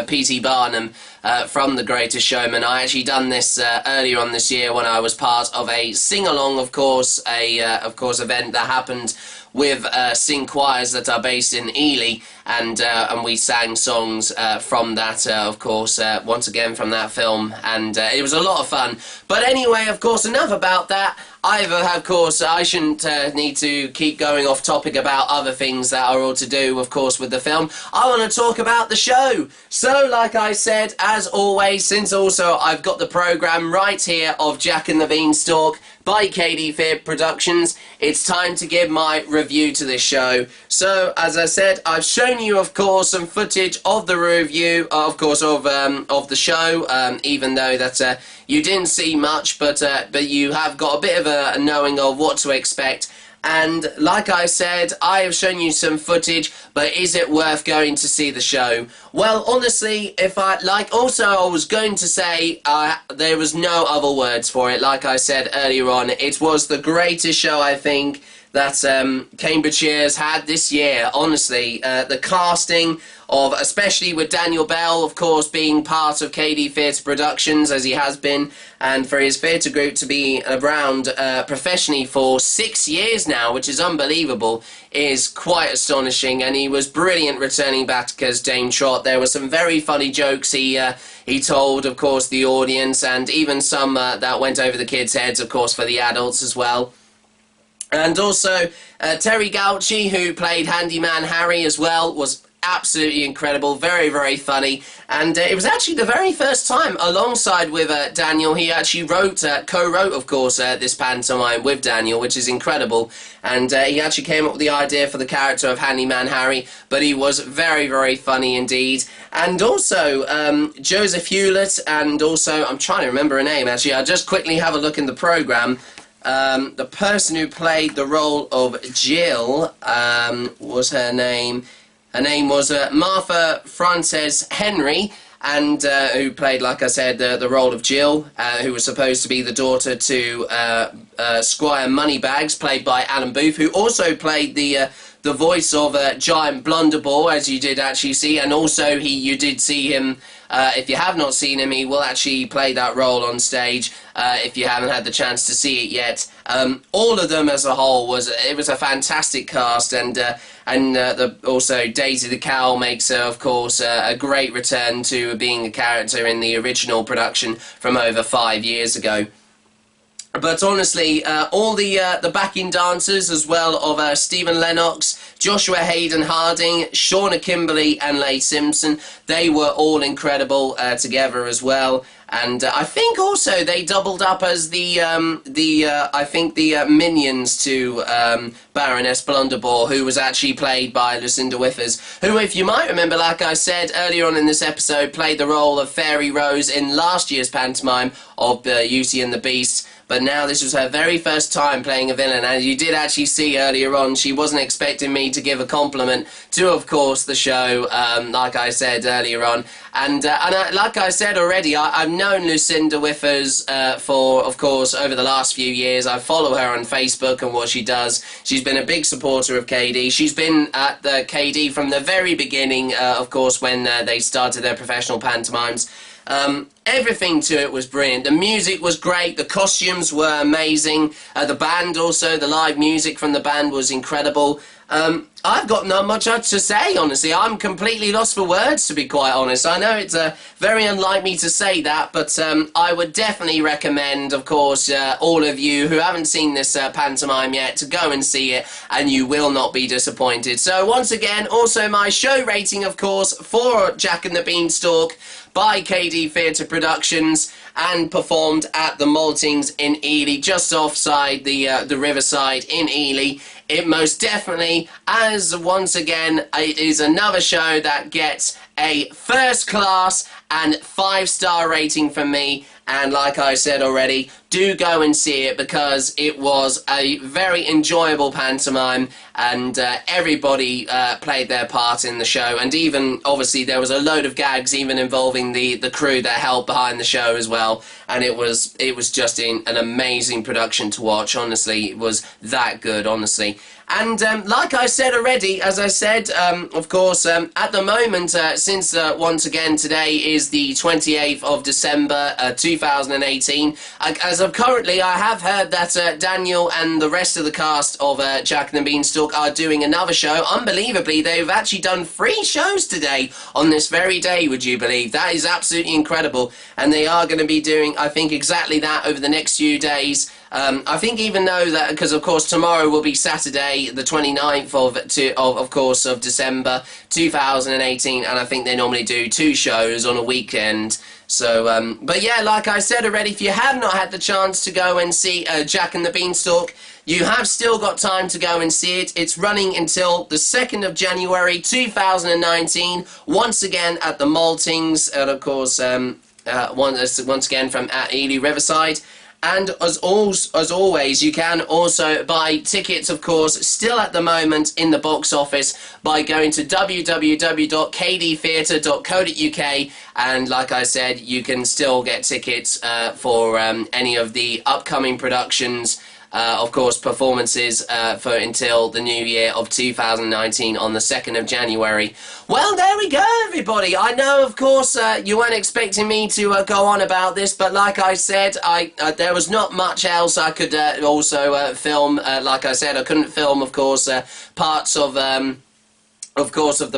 P.T. Barnum from The Greatest Showman. I actually done this earlier on this year when I was part of a sing-along, of course, event that happened with sing choirs that are based in Ely, and we sang songs from that, of course, once again from that film, and it was a lot of fun. But anyway, of course, enough about that. Of course, I shouldn't need to keep going off topic about other things that are all to do, of course, with the film. I want to talk about the show. So, like I said, as always, since also I've got the programme right here of Jack and the Beanstalk by KD Theatre Productions, it's time to give my review to this show. So, as I said, I've shown you, of course, some footage of the review, of course, of the show, even though that you didn't see much, but you have got a bit of a knowing of what to expect. And like I said, I have shown you some footage, but is it worth going to see the show? Well, honestly, I was going to say, there was no other words for it. Like I said earlier on, it was the greatest show, I think, that Cambridgeshire's had this year. Honestly, the casting of, especially with Daniel Bell, of course, being part of KD Theatre Productions, as he has been, and for his theatre group to be around professionally for 6 years now, which is unbelievable, is quite astonishing. And he was brilliant returning back as Dame Trot. There were some very funny jokes he told, of course, the audience, and even some that went over the kids' heads, of course, for the adults as well. And also, Terry Gauci, who played Handyman Harry as well, was absolutely incredible, very, very funny. And it was actually the very first time, alongside with Daniel, he actually co-wrote, of course, this pantomime with Daniel, which is incredible. And he actually came up with the idea for the character of Handyman Harry, but he was very, very funny indeed. And also, Joseph Hewlett, and also, I'm trying to remember her name, actually. I'll just quickly have a look in the programme. The person who played the role of Jill, was her name was Martha Frances Henry, and who played, like I said, the role of Jill, who was supposed to be the daughter to Squire Moneybags, played by Alan Booth, who also played the the voice of Giant Blunderball, as you did actually see, and also you did see him. If you have not seen him, he will actually play that role on stage. If you haven't had the chance to see it yet, all of them as a whole was a fantastic cast, and also Daisy the Cow makes of course a great return to being a character in the original production from over 5 years ago. But honestly, all the backing dancers as well of Stephen Lennox, Joshua Hayden Harding, Shauna Kimberly and Leigh Simpson, they were all incredible together as well. And I think also they doubled up as the minions to Baroness Blunderball, who was actually played by Lucinda Whiffers, who, if you might remember, like I said earlier on in this episode, played the role of Fairy Rose in last year's pantomime of Beauty and the Beast. But now this was her very first time playing a villain, and you did actually see earlier on she wasn't expecting me to give a compliment to, of course, the show, like I said earlier on. And like I said already, I've known Lucinda Whiffers for, of course, over the last few years. I follow her on Facebook and what she does. She's been a big supporter of KD. She's been at the KD from the very beginning, of course, when they started their professional pantomimes. Everything to it was brilliant. The music was great, the costumes were amazing, the band also, the live music from the band was incredible. I've got not much to say, honestly. I'm completely lost for words, to be quite honest. I know it's very unlike me to say that, but I would definitely recommend, of course, all of you who haven't seen this pantomime yet to go and see it, and you will not be disappointed. So once again, also my show rating, of course, for Jack and the Beanstalk by KD Theatre Productions, and performed at the Maltings in Ely, just offside the riverside in Ely. It most definitely, as once again, it is another show that gets a first class and 5-star rating from me. And like I said already, do go and see it because it was a very enjoyable pantomime, and everybody played their part in the show, and even obviously there was a load of gags even involving the crew that helped behind the show as well, and it was just an amazing production to watch. Honestly, it was that good, honestly. And like I said already, as I said, of course, at the moment, since once again today is the 28th of December 2018, as of currently, I have heard that Daniel and the rest of the cast of Jack and the Beanstalk are doing another show. Unbelievably, they've actually done 3 shows today on this very day, would you believe? That is absolutely incredible. And they are going to be doing, I think, exactly that over the next few days. I think even though that, because of course tomorrow will be Saturday the 29th of course of December 2018, and I think they normally do 2 shows on a weekend. So but yeah, like I said already, if you have not had the chance to go and see Jack and the Beanstalk, you have still got time to go and see it. It's running until the 2nd of January 2019, once again at the Maltings, and of course once again from at Ely Riverside. And as always, you can also buy tickets, of course, still at the moment in the box office by going to www.kdtheatre.co.uk, and like I said, you can still get tickets for any of the upcoming productions, of course, performances for until the new year of 2019 on the 2nd of January. Well, there we go, everybody. I know, of course, you weren't expecting me to go on about this, but like I said, there was not much else I could also film. Like I said, I couldn't film, of course, parts of the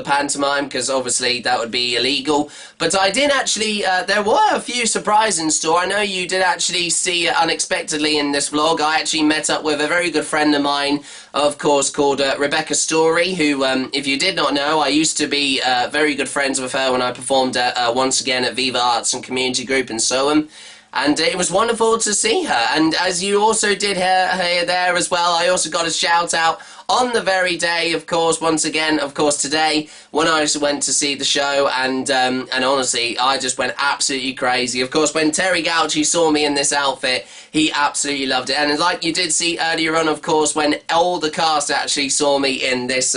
pantomime, because obviously that would be illegal. But I did actually, there were a few surprises in store. I know you did actually see unexpectedly in this vlog. I actually met up with a very good friend of mine, of course, called Rebecca Story, who, if you did not know, I used to be very good friends with her when I performed once again at Viva Arts and Community Group in Soham. And it was wonderful to see her. And as you also did hear there as well, I also got a shout out on the very day, of course, once again, of course, today, when I went to see the show, and honestly, I just went absolutely crazy. Of course, when Terry Gauci saw me in this outfit, he absolutely loved it. And like you did see earlier on, of course, when all the cast actually saw me in this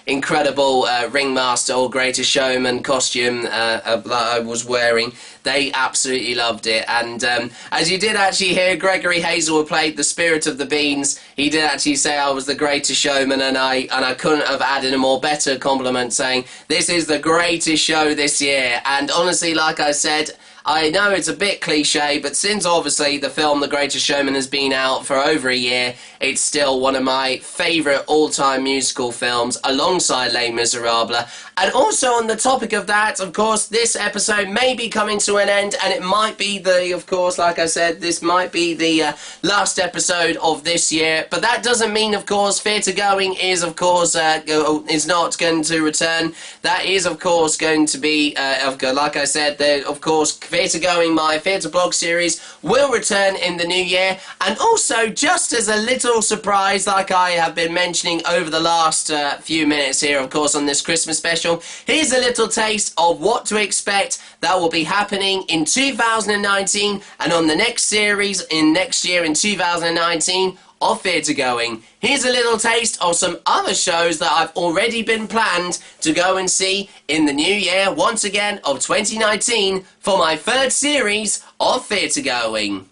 incredible Ringmaster or Greatest Showman costume that I was wearing, they absolutely loved it. And as you did actually hear, Gregory Hazel, who played the Spirit of the Beans, he did actually say I was the Greatest Showman Showman, and I couldn't have added a more better compliment saying this is the greatest show this year. And honestly, like I said, I know it's a bit cliche, but since obviously the film The Greatest Showman has been out for over a year, it's still one of my favourite all-time musical films, alongside Les Miserables. And also on the topic of that, of course, this episode may be coming to an end, and it might be the, of course, like I said, this might be the last episode of this year. But that doesn't mean, of course, Theatregoing is, of course, is not going to return. That is, of course, going to be, like I said, of course, Theatregoing, my theatre blog series, will return in the new year. And also, just as a little surprise, like I have been mentioning over the last few minutes here, of course, on this Christmas special, here's a little taste of what to expect that will be happening in 2019 and on the next series in next year in 2019 of Theatregoing. Here's a little taste of some other shows that I've already been planned to go and see in the new year, once again, of 2019 for my third series of Theatregoing.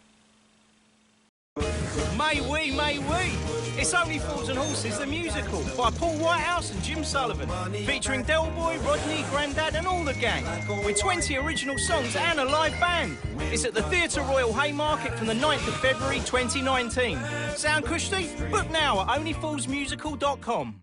May we, it's Only Fools and Horses, the musical, by Paul Whitehouse and Jim Sullivan, featuring Del Boy, Rodney, Grandad and all the gang, with 20 original songs and a live band. It's at the Theatre Royal Haymarket from the 9th of February 2019. Sound cushy? Book now at onlyfoolsmusical.com.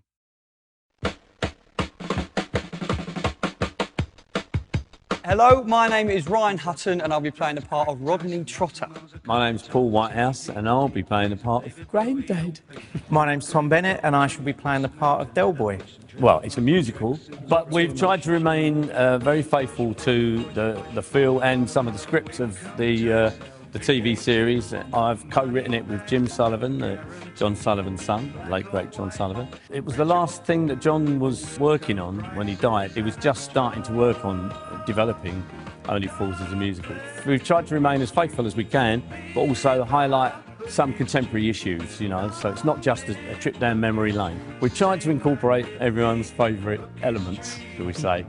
Hello, my name is Ryan Hutton and I'll be playing the part of Rodney Trotter. My name's Paul Whitehouse and I'll be playing the part of Grandad. My name's Tom Bennett and I shall be playing the part of Del Boy. Well, it's a musical, but we've tried to remain very faithful to the feel and some of the scripts of the TV series. I've co-written it with Jim Sullivan, John Sullivan's son, late great John Sullivan. It was the last thing that John was working on when he died. He was just starting to work on developing Only Fools as a musical. We've tried to remain as faithful as we can, but also highlight some contemporary issues, you know, so it's not just a trip down memory lane. We've tried to incorporate everyone's favourite elements, shall we say.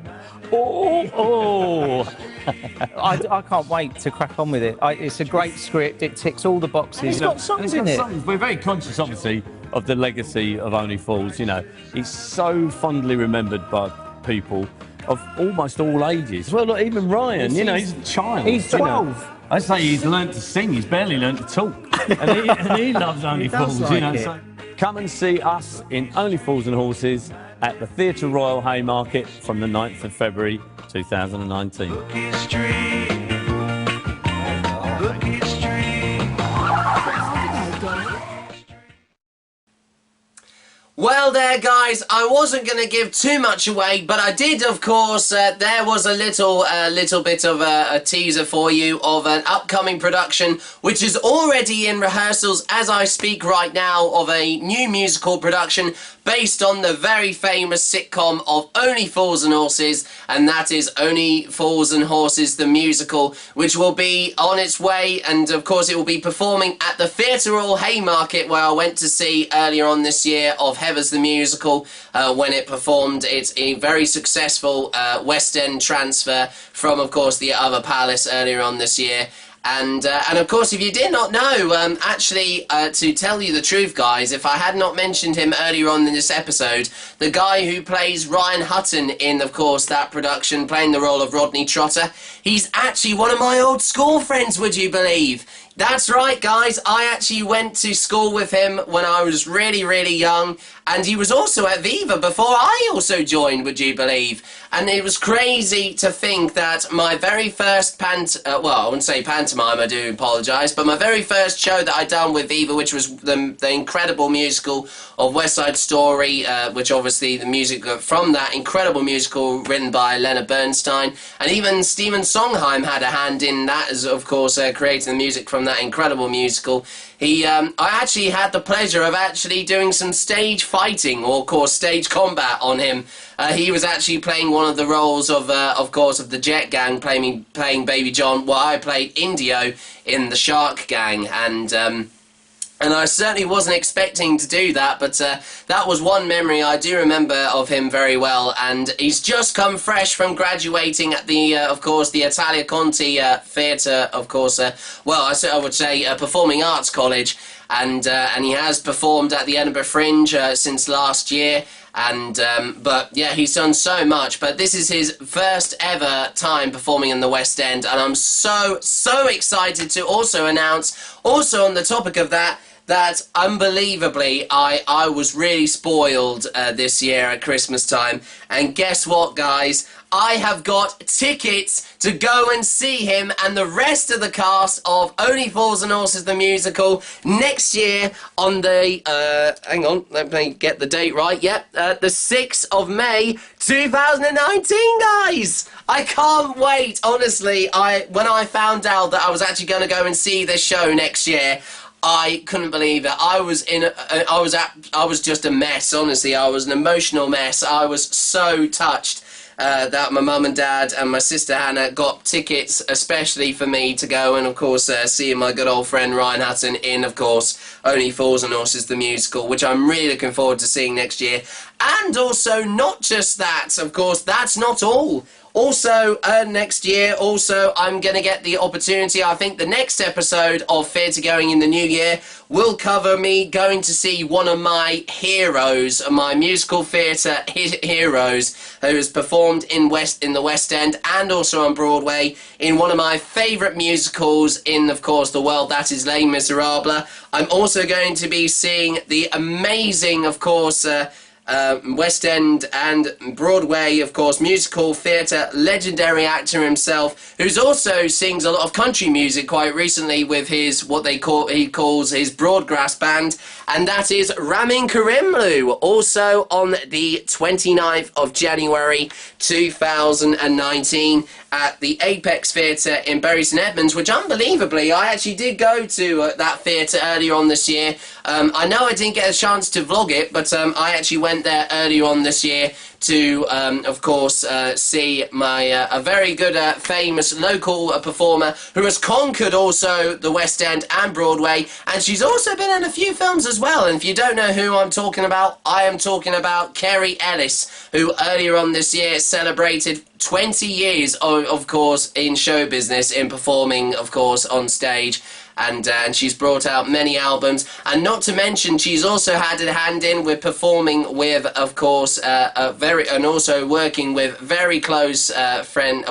I can't wait to crack on with it. It's a great script, it ticks all the boxes. And it's got songs in it. We're very conscious, obviously, of the legacy of Only Fools, you know. It's so fondly remembered by people of almost all ages. Well, look, even Ryan, you know, he's a child. He's 12. You know. I say he's learnt to sing, he's barely learnt to talk. and he loves Only Fools, like, you know. So come and see us in Only Fools and Horses at the Theatre Royal Haymarket from the 9th of February 2019. Well there guys, I wasn't going to give too much away, but I did of course, there was a little bit of a teaser for you of an upcoming production which is already in rehearsals as I speak right now, of a new musical production based on the very famous sitcom of Only Fools and Horses, and that is Only Fools and Horses the musical, which will be on its way, and of course it will be performing at the Theatre Royal Haymarket where I went to see earlier on this year of Heathers the musical when it performed its very successful West End transfer from of course the other palace earlier on this year. And of course, if you did not know, actually, to tell you the truth, guys, if I had not mentioned him earlier on in this episode, the guy who plays Ryan Hutton in, of course, that production, playing the role of Rodney Trotter, he's actually one of my old school friends, would you believe? That's right, guys, I actually went to school with him when I was really, really young, and he was also at Viva before I also joined, would you believe? And it was crazy to think that my very first well, I wouldn't say pantomime, I do apologise, but my very first show that I'd done with Viva, which was the incredible musical of West Side Story, which obviously the music from that incredible musical written by Leonard Bernstein, and even Stephen Sondheim had a hand in that, as of course creating the music from that incredible musical. I actually had the pleasure of actually doing some stage fighting, or of course stage combat on him. He was actually playing one of the roles of course, of the Jet Gang, playing Baby John, while I played Indio in the Shark Gang, and And I certainly wasn't expecting to do that, but that was one memory I do remember of him very well. And he's just come fresh from graduating at the, of course, the Italia Conti Theatre, of course. Well, I would say Performing Arts College, and he has performed at the Edinburgh Fringe since last year. And but yeah, he's done so much, but this is his first ever time performing in the West End, and I'm so excited to also announce, also on the topic of that, unbelievably I was really spoiled this year at Christmas time, and guess what, guys? I have got tickets to go and see him and the rest of the cast of Only Fools and Horses the musical next year on the, hang on, let me get the date right, yep, the 6th of May 2019, guys! I can't wait, honestly. When I found out that I was actually going to go and see this show next year, I couldn't believe it. I was just a mess, honestly. I was an emotional mess. I was so touched that my mum and dad and my sister Hannah got tickets especially for me to go and, of course, see my good old friend Ryan Hutton in, of course, Only Fools and Horses the musical, which I'm really looking forward to seeing next year. And also, not just that, of course, that's not all. Also, next year, I'm going to get the opportunity, I think the next episode of Theatregoing in the new year will cover me going to see one of my heroes, my musical theatre heroes, who has performed in the West End and also on Broadway in one of my favourite musicals in, of course, the world, that is Les Miserables. I'm also going to be seeing the amazing, of course, West End and Broadway, of course, musical theatre legendary actor himself, who's also sings a lot of country music quite recently with his he calls his Broadgrass band, and that is Ramin Karimloo, also on the 29th of January 2019 at the Apex Theatre in Bury St Edmunds, which unbelievably I actually did go to that theatre earlier on this year. I know I didn't get a chance to vlog it, but I actually went there earlier on this year to, of course, see my a very good, famous local performer who has conquered also the West End and Broadway, and she's also been in a few films as well. And if you don't know who I'm talking about, I am talking about Kerry Ellis, who earlier on this year celebrated 20 years, of course, in show business, in performing, of course, on stage. And she's brought out many albums, and not to mention she's also had a hand in with performing with, of course, and also working with very close a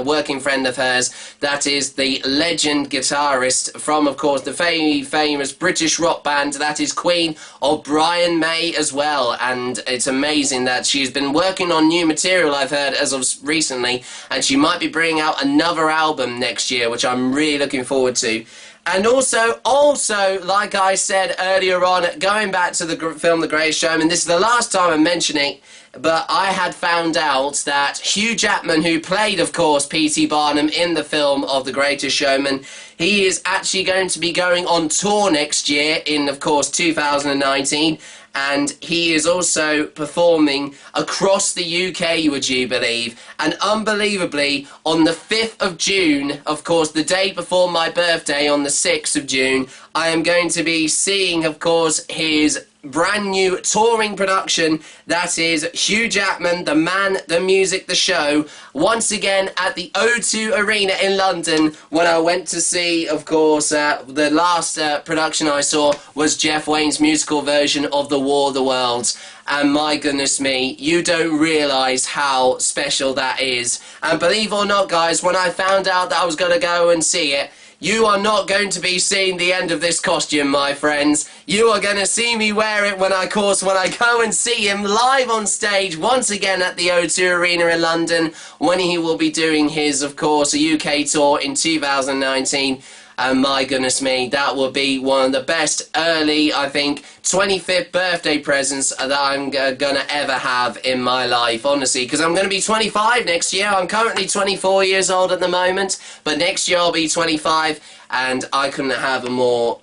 working friend of hers, that is the legend guitarist from, of course, the famous British rock band, that is Queen, of Brian May as well. And it's amazing that she's been working on new material, I've heard, as of recently, and she might be bringing out another album next year, which I'm really looking forward to. And also, like I said earlier on, going back to the film The Greatest Showman, this is the last time I'm mentioning, but I had found out that Hugh Jackman, who played, of course, P.T. Barnum in the film of The Greatest Showman, he is actually going to be going on tour next year in, of course, 2019. And he is also performing across the UK, would you believe? And unbelievably, on the 5th of June, of course, the day before my birthday, on the 6th of June, I am going to be seeing, of course, his brand new touring production, that is Hugh Jackman, The Man, The Music, The Show, once again at the O2 Arena in London, when I went to see, of course, the last production I saw was Jeff Wayne's musical version of The War of the Worlds. And my goodness me, you don't realise how special that is. And believe it or not, guys, when I found out that I was going to go and see it, you are not going to be seeing the end of this costume, my friends. You are going to see me wear it when I go and see him live on stage once again at the O2 Arena in London, when he will be doing his, of course, UK tour in 2019. And my goodness me, that will be one of the best early, I think, 25th birthday presents that I'm gonna ever have in my life, honestly, because I'm gonna be 25 next year. I'm currently 24 years old at the moment, but next year I'll be 25, and I couldn't have a more...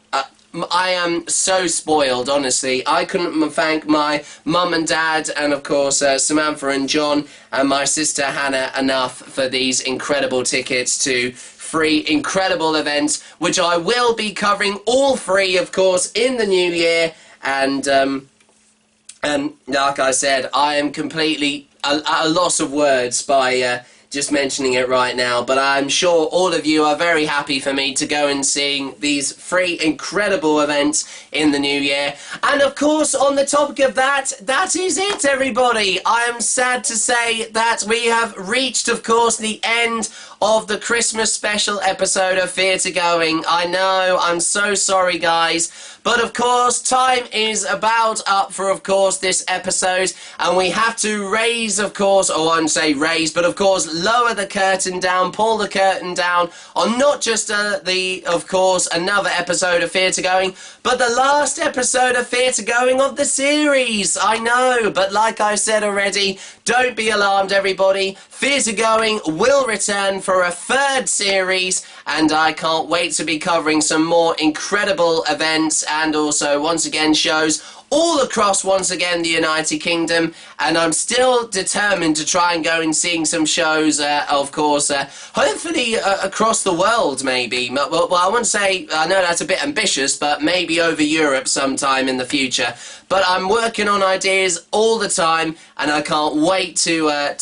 I am so spoiled, honestly. I couldn't thank my mum and dad and, of course, Samantha and John and my sister Hannah enough for these incredible tickets to free incredible events, which I will be covering all free, of course, in the new year. And like I said, I am completely at a loss of words by just mentioning it right now, but I'm sure all of you are very happy for me to go and sing these free incredible events in the new year. And of course, on the topic of that, that is it, everybody. I am sad to say that we have reached, of course, the end of the Christmas special episode of Theatregoing. I know, I'm so sorry, guys. But of course, time is about up for, of course, this episode, and we have to raise, of course, or I won't say raise, but of course, lower the curtain down, pull the curtain down on not just of course, another episode of Theatregoing, but the last episode of Theatregoing of the series. I know, but like I said already, don't be alarmed, everybody. Theatregoing will return for a third series, and I can't wait to be covering some more incredible events and also, once again, shows all across, once again, the United Kingdom. And I'm still determined to try and go and seeing some shows, of course, hopefully across the world, maybe. Well, I wouldn't say, I know that's a bit ambitious, but maybe over Europe sometime in the future. But I'm working on ideas all the time, and I can't wait to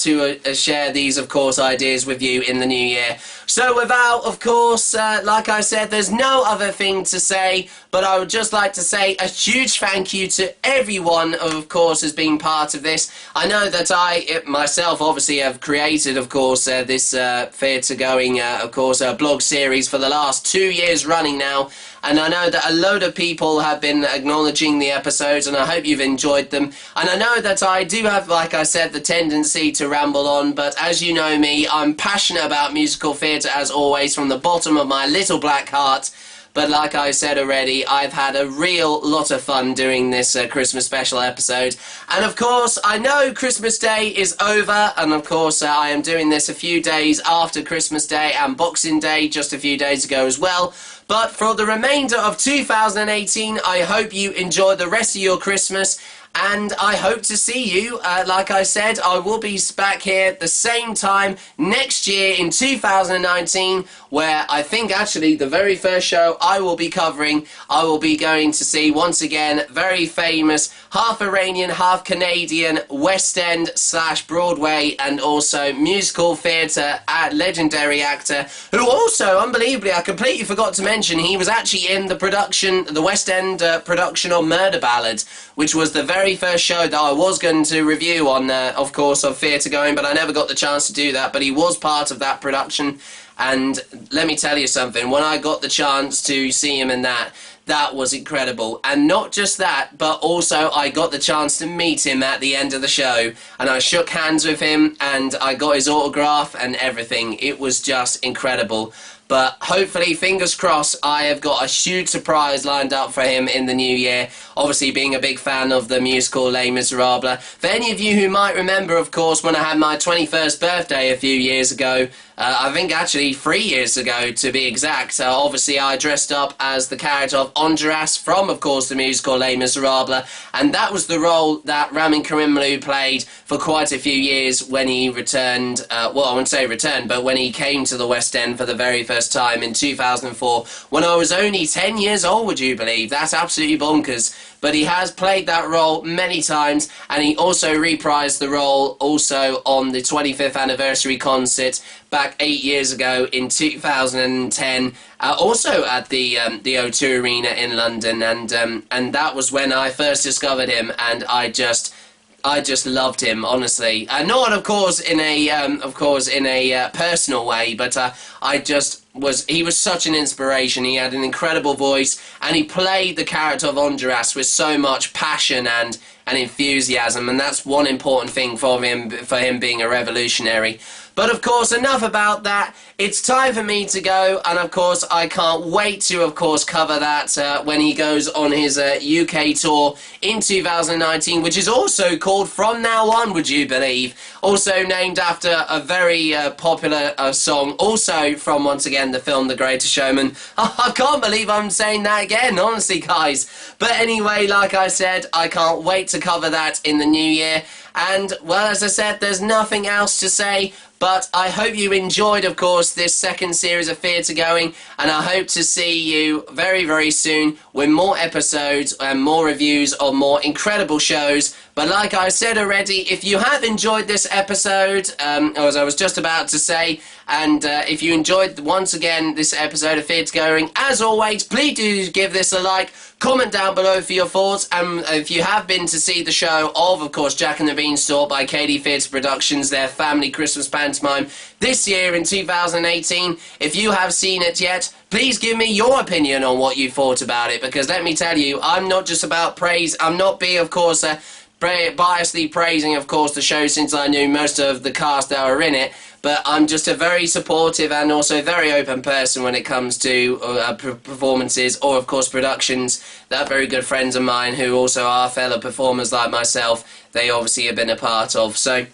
share these, of course, ideas with you in the new year. So without, of course, like I said, there's no other thing to say, but I would just like to say a huge thank you to everyone, of course, has been part of this. I know that I myself obviously have created, of course, this Theatregoing, of course, blog series for the last 2 years running now. And I know that a load of people have been acknowledging the episodes, and I hope you've enjoyed them. And I know that I do have, like I said, the tendency to ramble on, but as you know me, I'm passionate about musical theatre as always from the bottom of my little black heart. But like I said already, I've had a real lot of fun doing this Christmas special episode. And of course, I know Christmas Day is over, and of course I am doing this a few days after Christmas Day and Boxing Day just a few days ago as well. But for the remainder of 2018, I hope you enjoy the rest of your Christmas. And I hope to see you. Like I said, I will be back here at the same time next year in 2019, where I think actually the very first show I will be covering, I will be going to see, once again, very famous, half Iranian, half Canadian, West End / Broadway, and also musical theatre legendary actor, who also, unbelievably, I completely forgot to mention, he was actually in the production, the West End production of Murder Ballad, which was the very first show that I was going to review on, of course, of Theatregoing, but I never got the chance to do that. But he was part of that production, and let me tell you something, when I got the chance to see him in that, that was incredible. And not just that, but also I got the chance to meet him at the end of the show, and I shook hands with him, and I got his autograph and everything. It was just incredible. But hopefully, fingers crossed, I have got a huge surprise lined up for him in the new year. Obviously, being a big fan of the musical Les Miserables. For any of you who might remember, of course, when I had my 21st birthday a few years ago, I think actually 3 years ago to be exact, obviously I dressed up as the character of Honduras from, of course, the musical Les Miserables, and that was the role that Ramin Karimloo played for quite a few years when he returned, well, I wouldn't say returned, but when he came to the West End for the very first time in 2004, when I was only 10 years old, would you believe? That's absolutely bonkers. But he has played that role many times, and he also reprised the role also on the 25th anniversary concert back 8 years ago in 2010, also at the O2 Arena in London, and that was when I first discovered him, and I just loved him, honestly. Not, of course, in a personal way, but he was such an inspiration. He had an incredible voice, and he played the character of Honduras with so much passion and enthusiasm, and that's one important thing for him being a revolutionary. But of course, enough about that. It's time for me to go, and of course, I can't wait to, of course, cover that when he goes on his UK tour in 2019, which is also called From Now On, would you believe? Also named after a very popular song, also from, once again, the film The Greatest Showman. I can't believe I'm saying that again, honestly, guys. But anyway, like I said, I can't wait to cover that in the new year. And, well, as I said, there's nothing else to say, but I hope you enjoyed, of course, this second series of Theatregoing, and I hope to see you very, very soon with more episodes and more reviews of more incredible shows. But like I said already, if you have enjoyed this episode, as I was just about to say, and if you enjoyed, once again, this episode of Theatregoing, as always, please do give this a like, comment down below for your thoughts, and if you have been to see the show of course, Jack and the Beanstalk by KD Theatre Productions, their family Christmas pantomime, this year in 2018, if you have seen it yet, please give me your opinion on what you thought about it, because let me tell you, I'm not just about praise, I'm not being, of course, biasly praising, of course, the show, since I knew most of the cast that were in it, but I'm just a very supportive and also very open person when it comes to performances or, of course, productions. They're very good friends of mine who also are fellow performers like myself. They obviously have been a part of, so...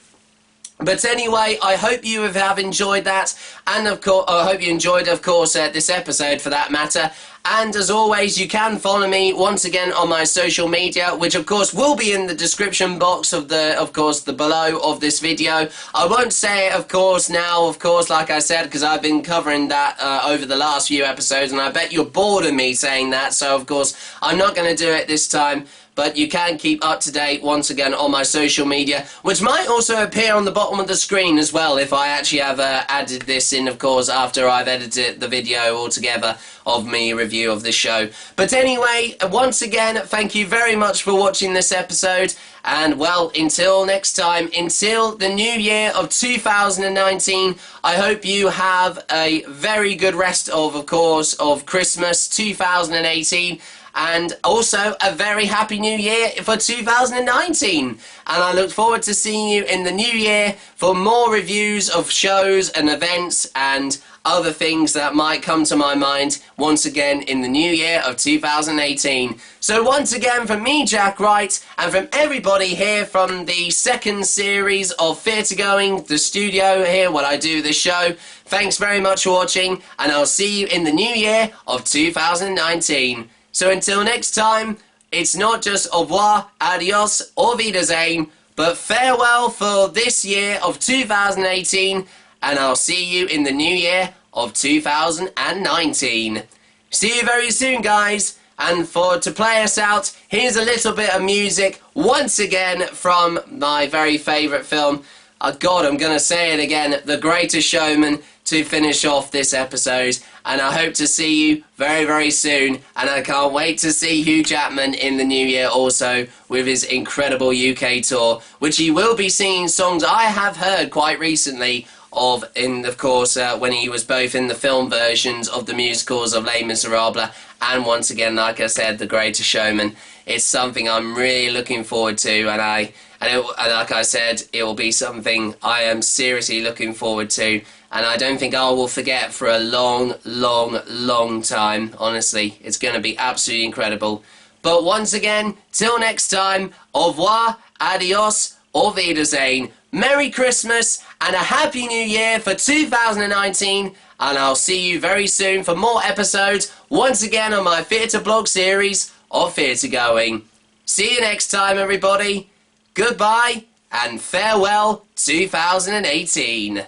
But anyway, I hope you have enjoyed that, and of course, I hope you enjoyed, of course, this episode for that matter. And as always, you can follow me once again on my social media, which of course will be in the description box of the below of this video. I won't say it, of course, now, of course, like I said, because I've been covering that over the last few episodes, and I bet you're bored of me saying that, so of course, I'm not going to do it this time. But you can keep up to date once again on my social media, which might also appear on the bottom of the screen as well if I actually have added this in, of course, after I've edited the video altogether of me review of the show. But anyway, once again, thank you very much for watching this episode, and well, until next time, until the new year of 2019, I hope you have a very good rest of course, of Christmas 2018, and also a very happy new year for 2019. And I look forward to seeing you in the new year for more reviews of shows and events and other things that might come to my mind once again in the new year of 2018. So once again, from me, Jack Wright, and from everybody here from the second series of Theatregoing, the studio here where I do this show, thanks very much for watching, and I'll see you in the new year of 2019. So until next time, it's not just au revoir, adios, or wiedersehen, but farewell for this year of 2018, and I'll see you in the new year of 2019. See you very soon, guys, and to play us out, here's a little bit of music, once again, from my very favourite film. Oh God, I'm going to say it again, The Greatest Showman, to finish off this episode, and I hope to see you very, very soon, and I can't wait to see Hugh Jackman in the new year also with his incredible UK tour, which he will be singing songs I have heard quite recently of course, when he was both in the film versions of the musicals of Les Miserables and once again, like I said, The Greatest Showman. It's something I'm really looking forward to, and like I said, it will be something I am seriously looking forward to, and I don't think I will forget for a long, long, long time. Honestly, it's going to be absolutely incredible. But once again, till next time, au revoir, adios, or wiedersehen. Merry Christmas and a Happy New Year for 2019, and I'll see you very soon for more episodes, once again on my theatre blog series of Theatregoing. See you next time, everybody. Goodbye and farewell 2018.